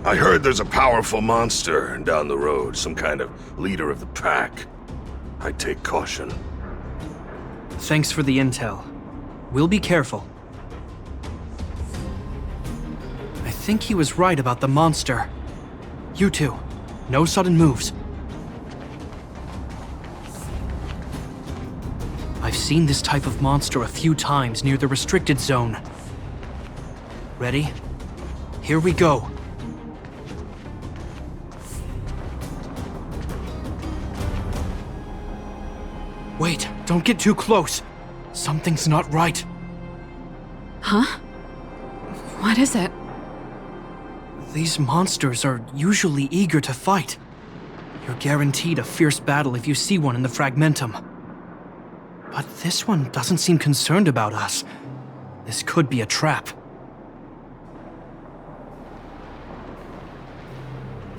I heard there's a powerful monster down the road, some kind of leader of the pack. I'd take caution. Thanks for the intel. We'll be careful. I think he was right about the monster. You two, no sudden moves. I've seen this type of monster a few times near the restricted zone. Ready? Here we go. Wait, don't get too close. Something's not right. Huh? What is it? These monsters are usually eager to fight. You're guaranteed a fierce battle if you see one in the Fragmentum. But this one doesn't seem concerned about us. This could be a trap.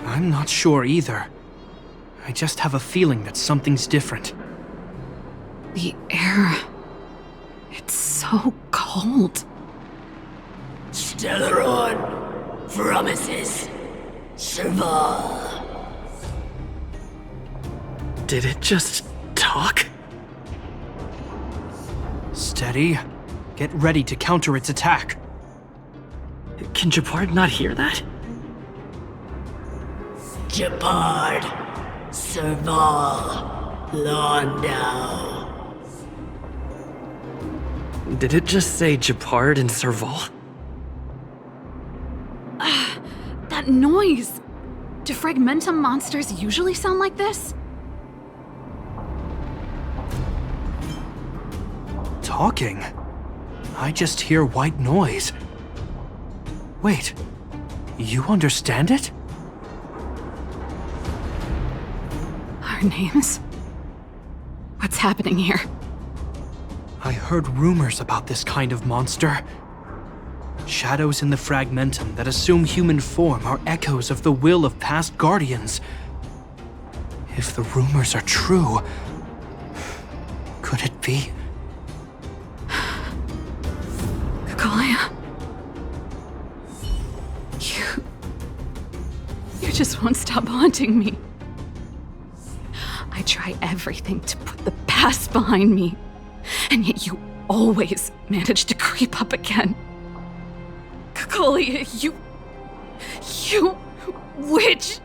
I'm not sure either. I just have a feeling that something's different. The air... it's so cold. Stellaron promises Serval. Did it just talk? Steady. Get ready to counter its attack. Can Gepard not hear that? Gepard, Serval, Landaus. Did it just say Gepard and Serval? That noise! Do Fragmentum monsters usually sound like this? Talking? I just hear white noise. Wait, you understand it? Our names? What's happening here? I heard rumors about this kind of monster. Shadows in the Fragmentum that assume human form are echoes of the will of past guardians. If the rumors are true, could it be? Kakalia? You just won't stop haunting me. I try everything to put the past behind me, and yet you always manage to creep up again. Kakalia, you witch!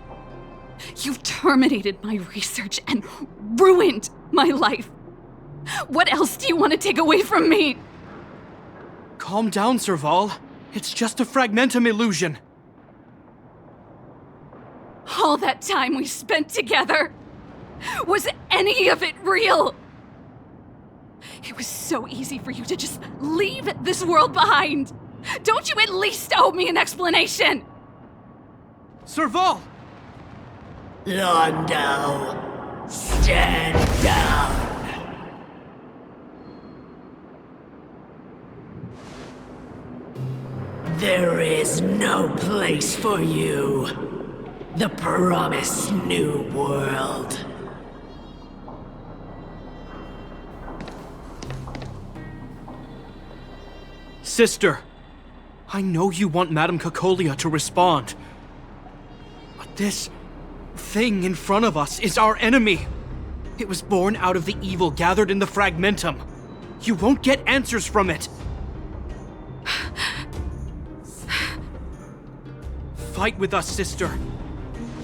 You've terminated my research and ruined my life. What else do you want to take away from me? Calm down, Serval. It's just a Fragmentum illusion. All that time we spent together, was any of it real? It was so easy for you to just leave this world behind. Don't you at least owe me an explanation? Serval! Landau, stand down. There is no place for you. The promised new world. Sister, I know you want Madame Cacolia to respond. But this thing in front of us is our enemy. It was born out of the evil gathered in the Fragmentum. You won't get answers from it. Fight with us, sister.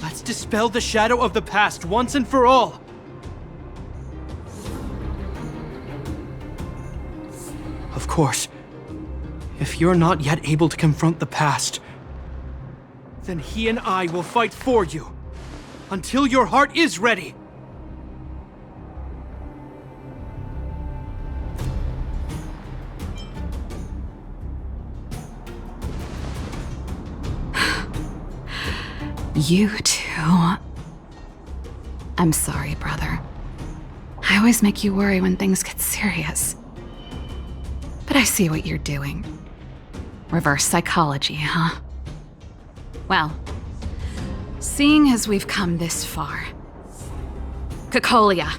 Let's dispel the shadow of the past once and for all. Of course, if you're not yet able to confront the past, then he and I will fight for you until your heart is ready. You two. I'm sorry, brother. I always make you worry when things get serious. But I see what you're doing. Reverse psychology, huh? Well, seeing as we've come this far, Cacolia,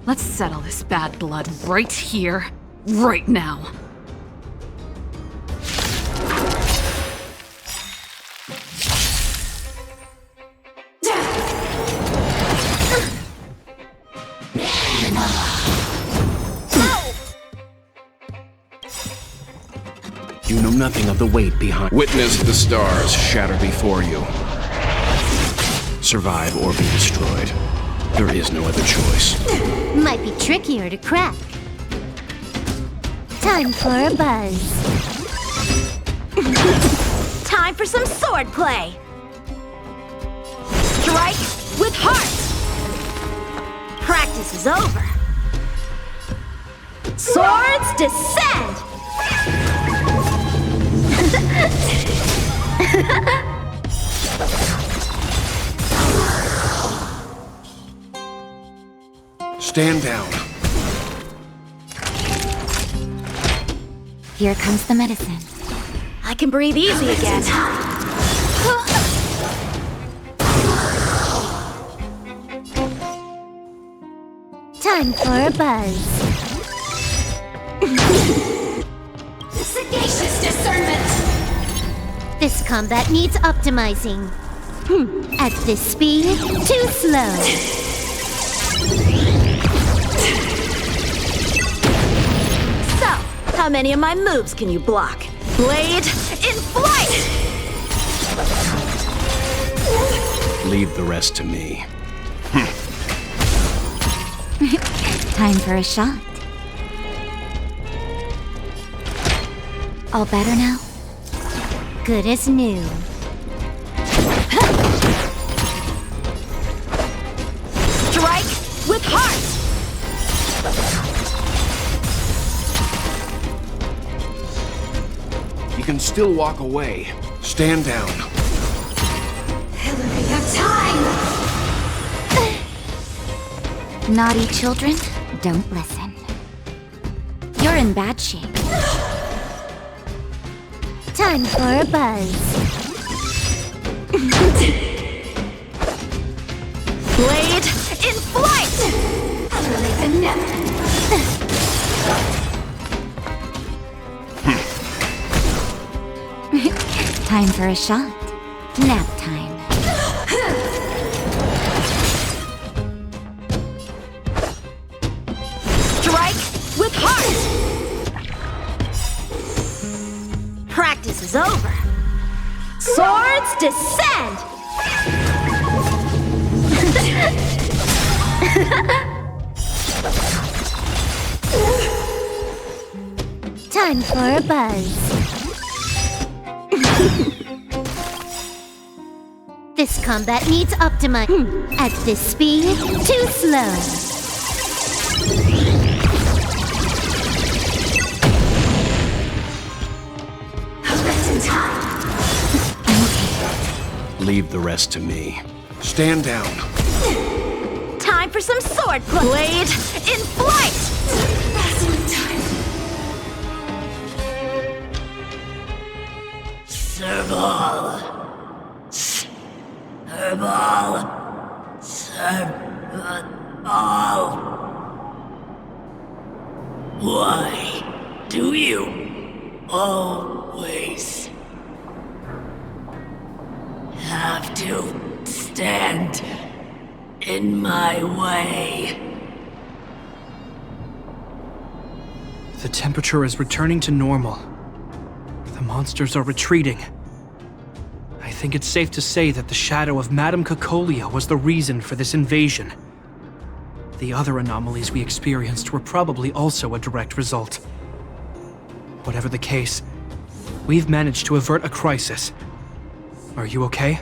let's settle this bad blood right here, right now. You know nothing of the weight behind. Witness the stars shatter before you. Survive or be destroyed. There is no other choice. Might be trickier to crack. Time for a buzz. Time for some sword play. Strike with heart. Practice is over. Swords descend. Stand down. Here comes the medicine. I can breathe easy again. Time for a buzz. Sagacious discernment! This combat needs optimizing. At this speed, too slow. So, how many of my moves can you block? Blade in flight! Leave the rest to me. Time for a shot. All better now? Good as new. Strike with heart! You can still walk away. Stand down. Hillary of time! Naughty children, don't listen. You're in bad shape. Time for a buzz. Blade in flight! Utterly benevolent. Time for a shot. Nap time. Strike with heart! Practice is over. Swords descend! Time for a buzz. This combat needs optimizing. At this speed, too slow. Leave the rest to me. Stand down. Time for some sword play. Blade in flight! Serval. Serval. Serval. Why do you always have to stand in my way? The temperature is returning to normal. The monsters are retreating. I think it's safe to say that the shadow of Madame Cacolia was the reason for this invasion. The other anomalies we experienced were probably also a direct result. Whatever the case, we've managed to avert a crisis. Are you okay?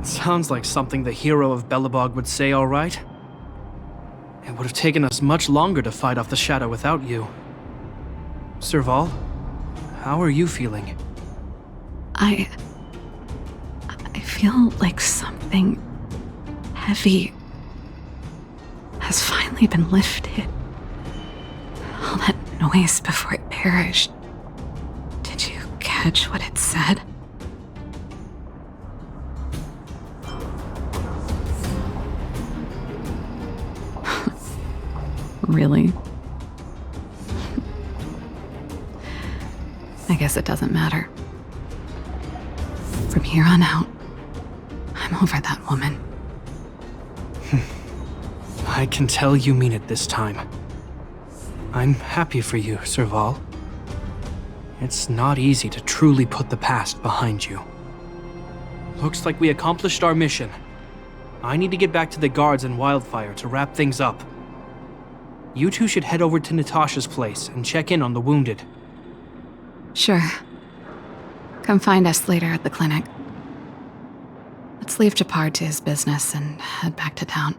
Sounds like something the hero of Belobog would say, all right? It would have taken us much longer to fight off the shadow without you. Serval, how are you feeling? I feel like something heavy has finally been lifted. All that noise before it perished. Did you catch what it said? Really? I guess it doesn't matter. From here on out, I'm over that woman. I can tell you mean it this time. I'm happy for you, Serval. It's not easy to truly put the past behind you. Looks like we accomplished our mission. I need to get back to the guards and Wildfire to wrap things up. You two should head over to Natasha's place and check in on the wounded. Sure. Come find us later at the clinic. Let's leave Gepard to his business and head back to town.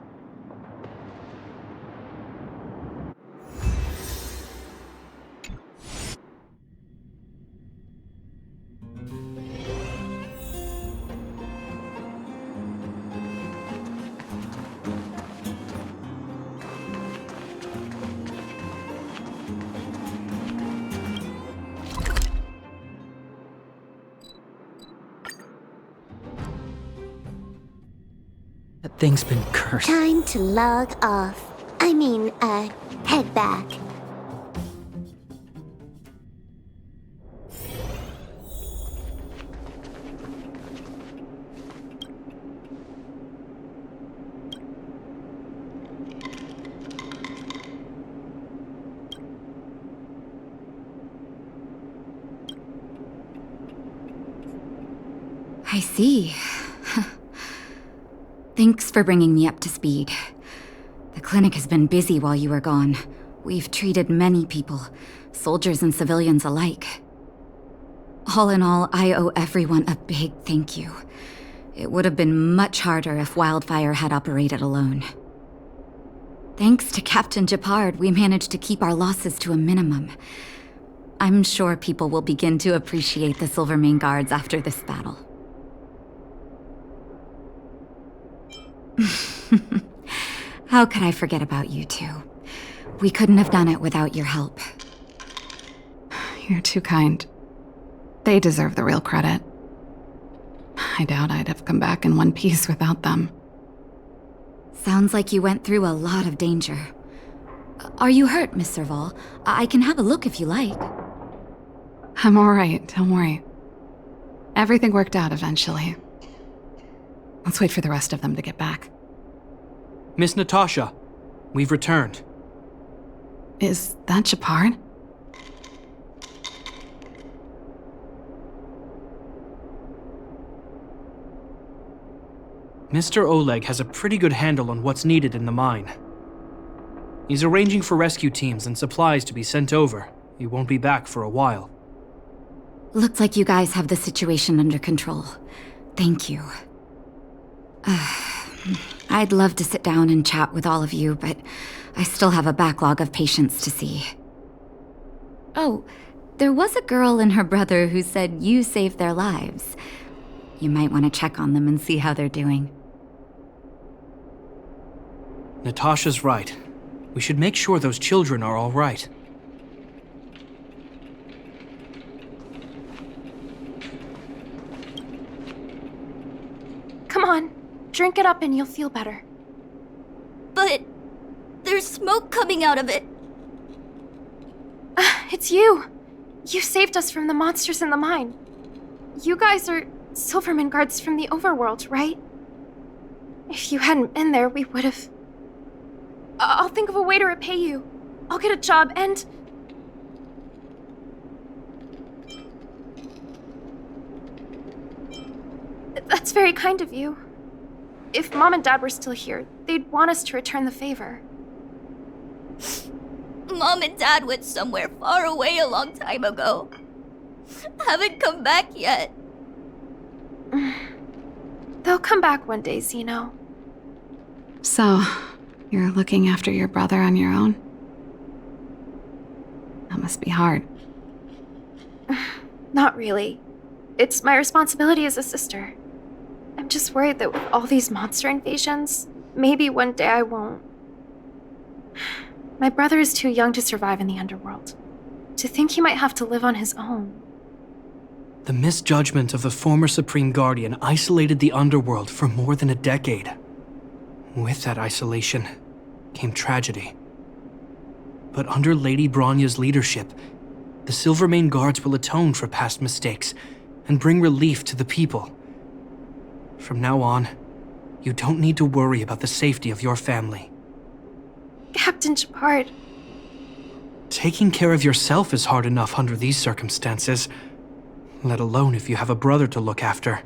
That thing's been cursed. Time to log off. Head back. I see. Thanks for bringing me up to speed. The clinic has been busy while you were gone. We've treated many people, soldiers and civilians alike. All in all, I owe everyone a big thank you. It would have been much harder if Wildfire had operated alone. Thanks to Captain Gepard, we managed to keep our losses to a minimum. I'm sure people will begin to appreciate the Silvermane Guards after this battle. How could I forget about you two? We couldn't have done it without your help. You're too kind. They deserve the real credit. I doubt I'd have come back in one piece without them. Sounds like you went through a lot of danger. Are you hurt, Miss Serval? I can have a look if you like. I'm alright, don't worry. Everything worked out eventually. Let's wait for the rest of them to get back. Miss Natasha, we've returned. Is that Gepard? Mr. Oleg has a pretty good handle on what's needed in the mine. He's arranging for rescue teams and supplies to be sent over. He won't be back for a while. Looks like you guys have the situation under control. Thank you. I'd love to sit down and chat with all of you, but I still have a backlog of patients to see. Oh, There was a girl and her brother who said you saved their lives. You might want to check on them and see how they're doing. Natasha's right. We should make sure those children are all right. Come on, drink it up and you'll feel better. But there's smoke coming out of it. It's you. You saved us from the monsters in the mine. You guys are Silverman guards from the overworld, right? If you hadn't been there, we would have... I'll think of a way to repay you. I'll get a job and... That's very kind of you. If Mom and Dad were still here, they'd want us to return the favor. Mom and Dad went somewhere far away a long time ago. Haven't come back yet. They'll come back one day, Zeno. So, you're looking after your brother on your own? That must be hard. Not really. It's my responsibility as a sister. I'm just worried that with all these monster invasions, maybe one day I won't. My brother is too young to survive in the underworld. To think he might have to live on his own. The misjudgment of the former Supreme Guardian isolated the underworld for more than a decade. With that isolation came tragedy. But under Lady Bronya's leadership, the Silvermane Guards will atone for past mistakes and bring relief to the people. From now on, you don't need to worry about the safety of your family. Captain Gepard. Taking care of yourself is hard enough under these circumstances, let alone if you have a brother to look after.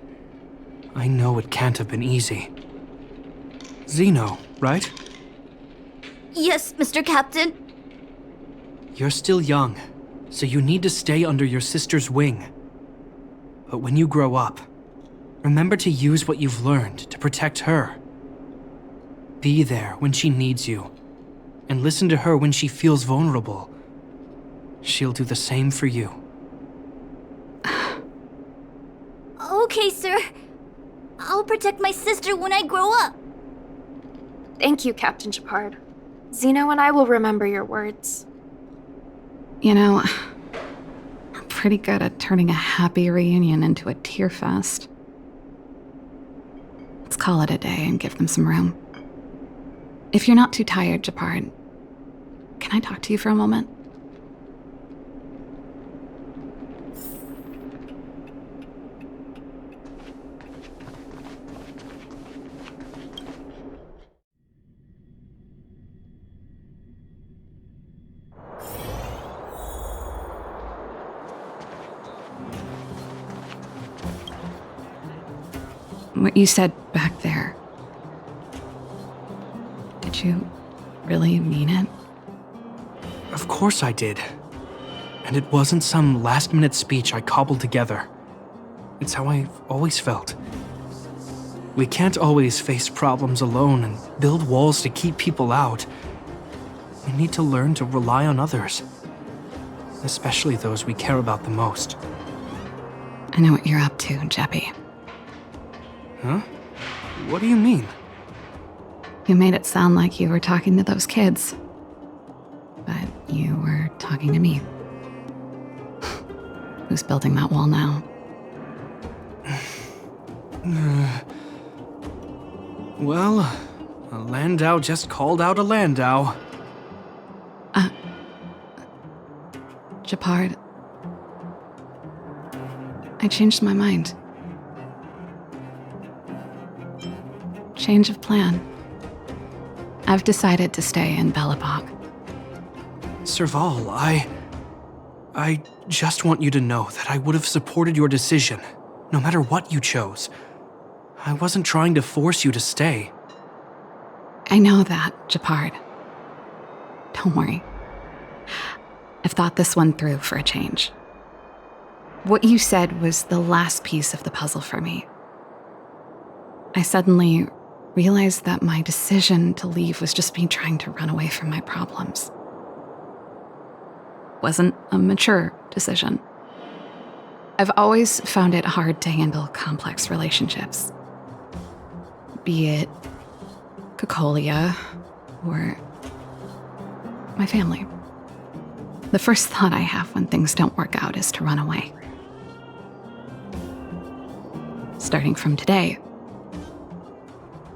I know it can't have been easy. Zeno, right? Yes, Mr. Captain. You're still young, so you need to stay under your sister's wing. But when you grow up, remember to use what you've learned to protect her. Be there when she needs you, and listen to her when she feels vulnerable. She'll do the same for you. Okay, sir. I'll protect my sister when I grow up. Thank you, Captain Gepard. Zeno and I will remember your words. You know, I'm pretty good at turning a happy reunion into a tear fest. Let's call it a day and give them some room. If you're not too tired, Gepard, can I talk to you for a moment? What you said back there, did you really mean it? Of course I did. And it wasn't some last-minute speech I cobbled together. It's how I've always felt. We can't always face problems alone and build walls to keep people out. We need to learn to rely on others, especially those we care about the most. I know what you're up to, Jeppy. Huh? What do you mean? You made it sound like you were talking to those kids. But you were talking to me. Who's building that wall now? Well, a Landau just called out a Landau. Gepard. I changed my mind. Change of plan. I've decided to stay in Belobog. Serval, I just want you to know that I would have supported your decision, no matter what you chose. I wasn't trying to force you to stay. I know that, Gepard. Don't worry. I've thought this one through for a change. What you said was the last piece of the puzzle for me. I suddenly realized that my decision to leave was just me trying to run away from my problems. wasn't a mature decision. I've always found it hard to handle complex relationships. Be it Cocolia or my family. The first thought I have when things don't work out is to run away. Starting from today,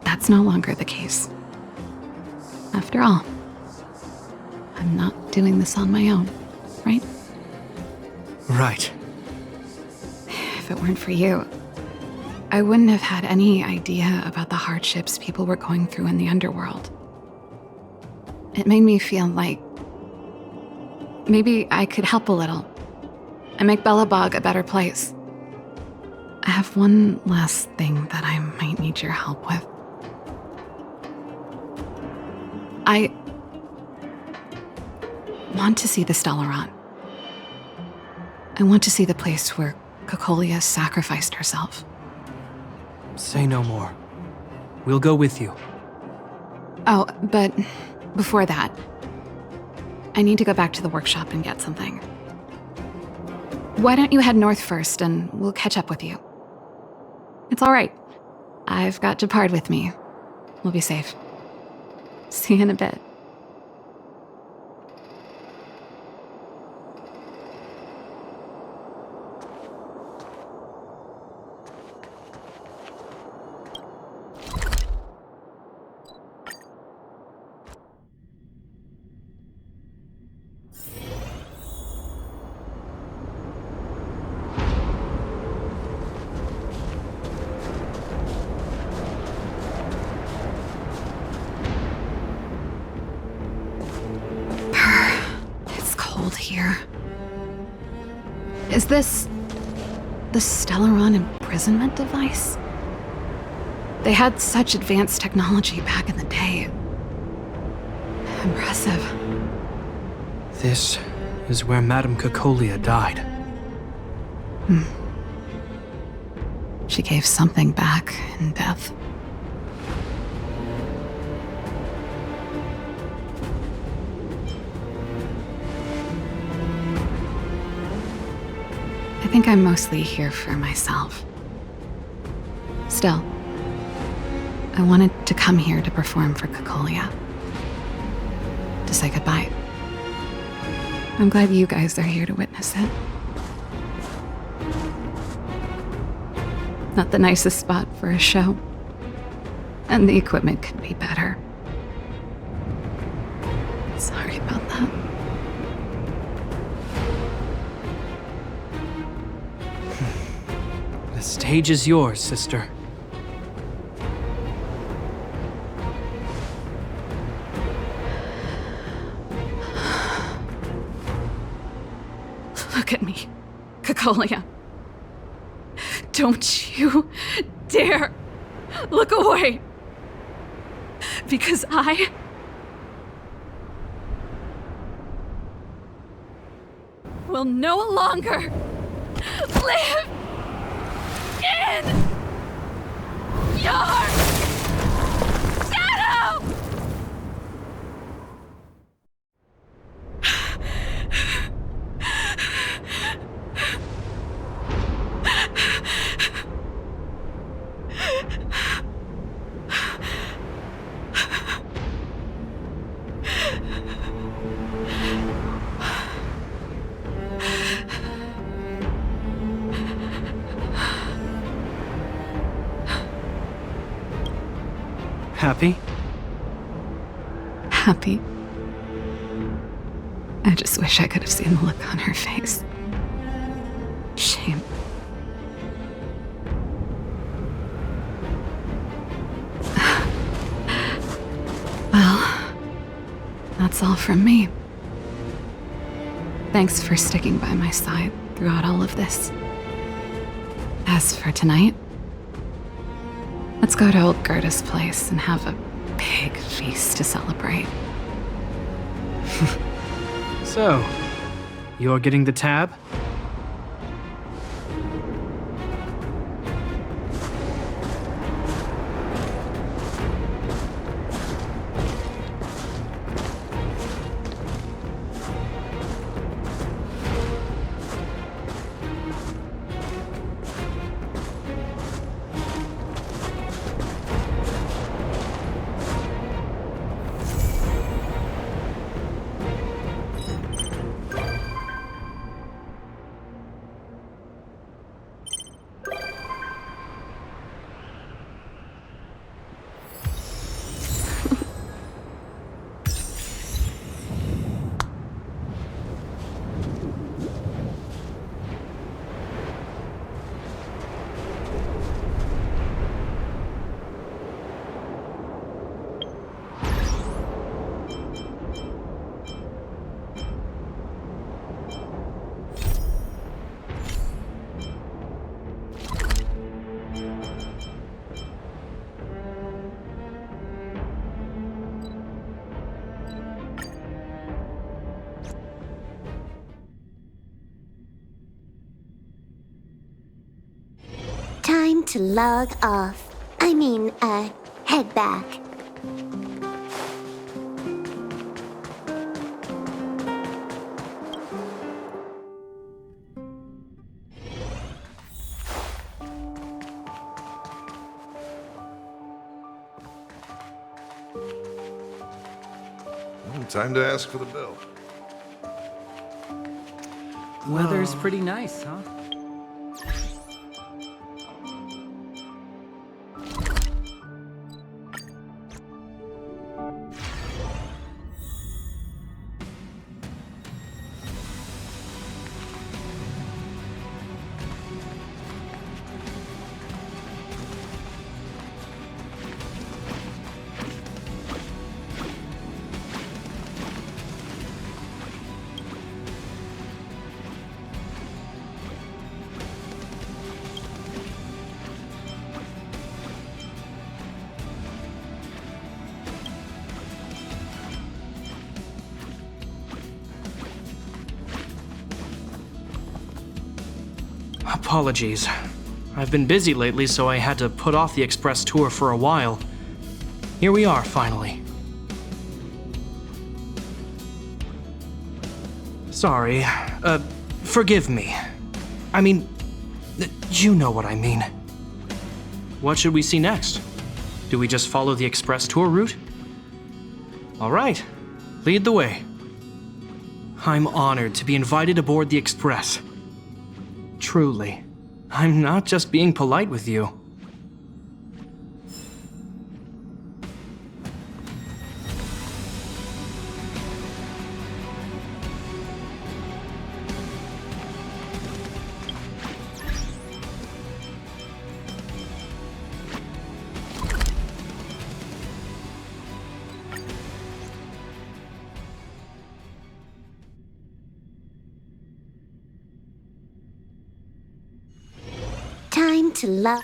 that's no longer the case. After all, I'm not doing this on my own, right? Right. If it weren't for you, I wouldn't have had any idea about the hardships people were going through in the underworld. It made me feel like maybe I could help a little and make Belobog a better place. I have one last thing that I might need your help with. I want to see the Stellaron. I want to see the place where Cocolia sacrificed herself. Say no more. We'll go with you. Oh, but before that, I need to go back to the workshop and get something. Why don't you head north first and we'll catch up with you? It's all right. I've got Gepard with me. We'll be safe. See you in a bit. Here. Is this the Stellaron imprisonment device? They had such advanced technology back in the day. Impressive. This is where Madame Cocolia died. She gave something back in death. I think I'm mostly here for myself. Still, I wanted to come here to perform for Cocolia. To say goodbye. I'm glad you guys are here to witness it. Not the nicest spot for a show. And the equipment could be better. Sorry about that. The stage is yours, sister. Look at me, Cocolia. Don't you dare look away. Because I will no longer live in your shadow! Happy? Happy. I just wish I could have seen the look on her face. Shame. Well, that's all from me. Thanks for sticking by my side throughout all of this. As for tonight, let's go to old Gerda's place and have a big feast to celebrate. So, you're getting the tab? to log off. I mean, head back. Time to ask for the bill. Weather's pretty nice, huh? Apologies. I've been busy lately, so I had to put off the express tour for a while. Here we are, finally. Sorry. Forgive me. I mean, you know what I mean. What should we see next? Do we just follow the express tour route? All right. Lead the way. I'm honored to be invited aboard the express. Truly, I'm not just being polite with you. Time to love.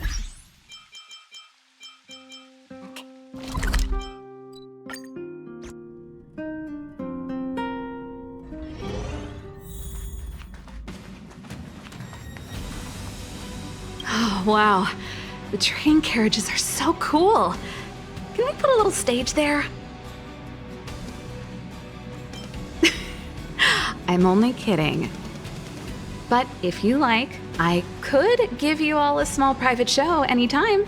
Oh, wow. The train carriages are so cool. Can we put a little stage there? I'm only kidding. But if you like, I could give you all a small private show anytime.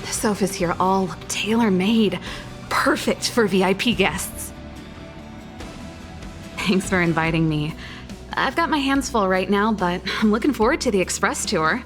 The sofas here all look tailor-made, perfect for VIP guests. Thanks for inviting me. I've got my hands full right now, but I'm looking forward to the express tour.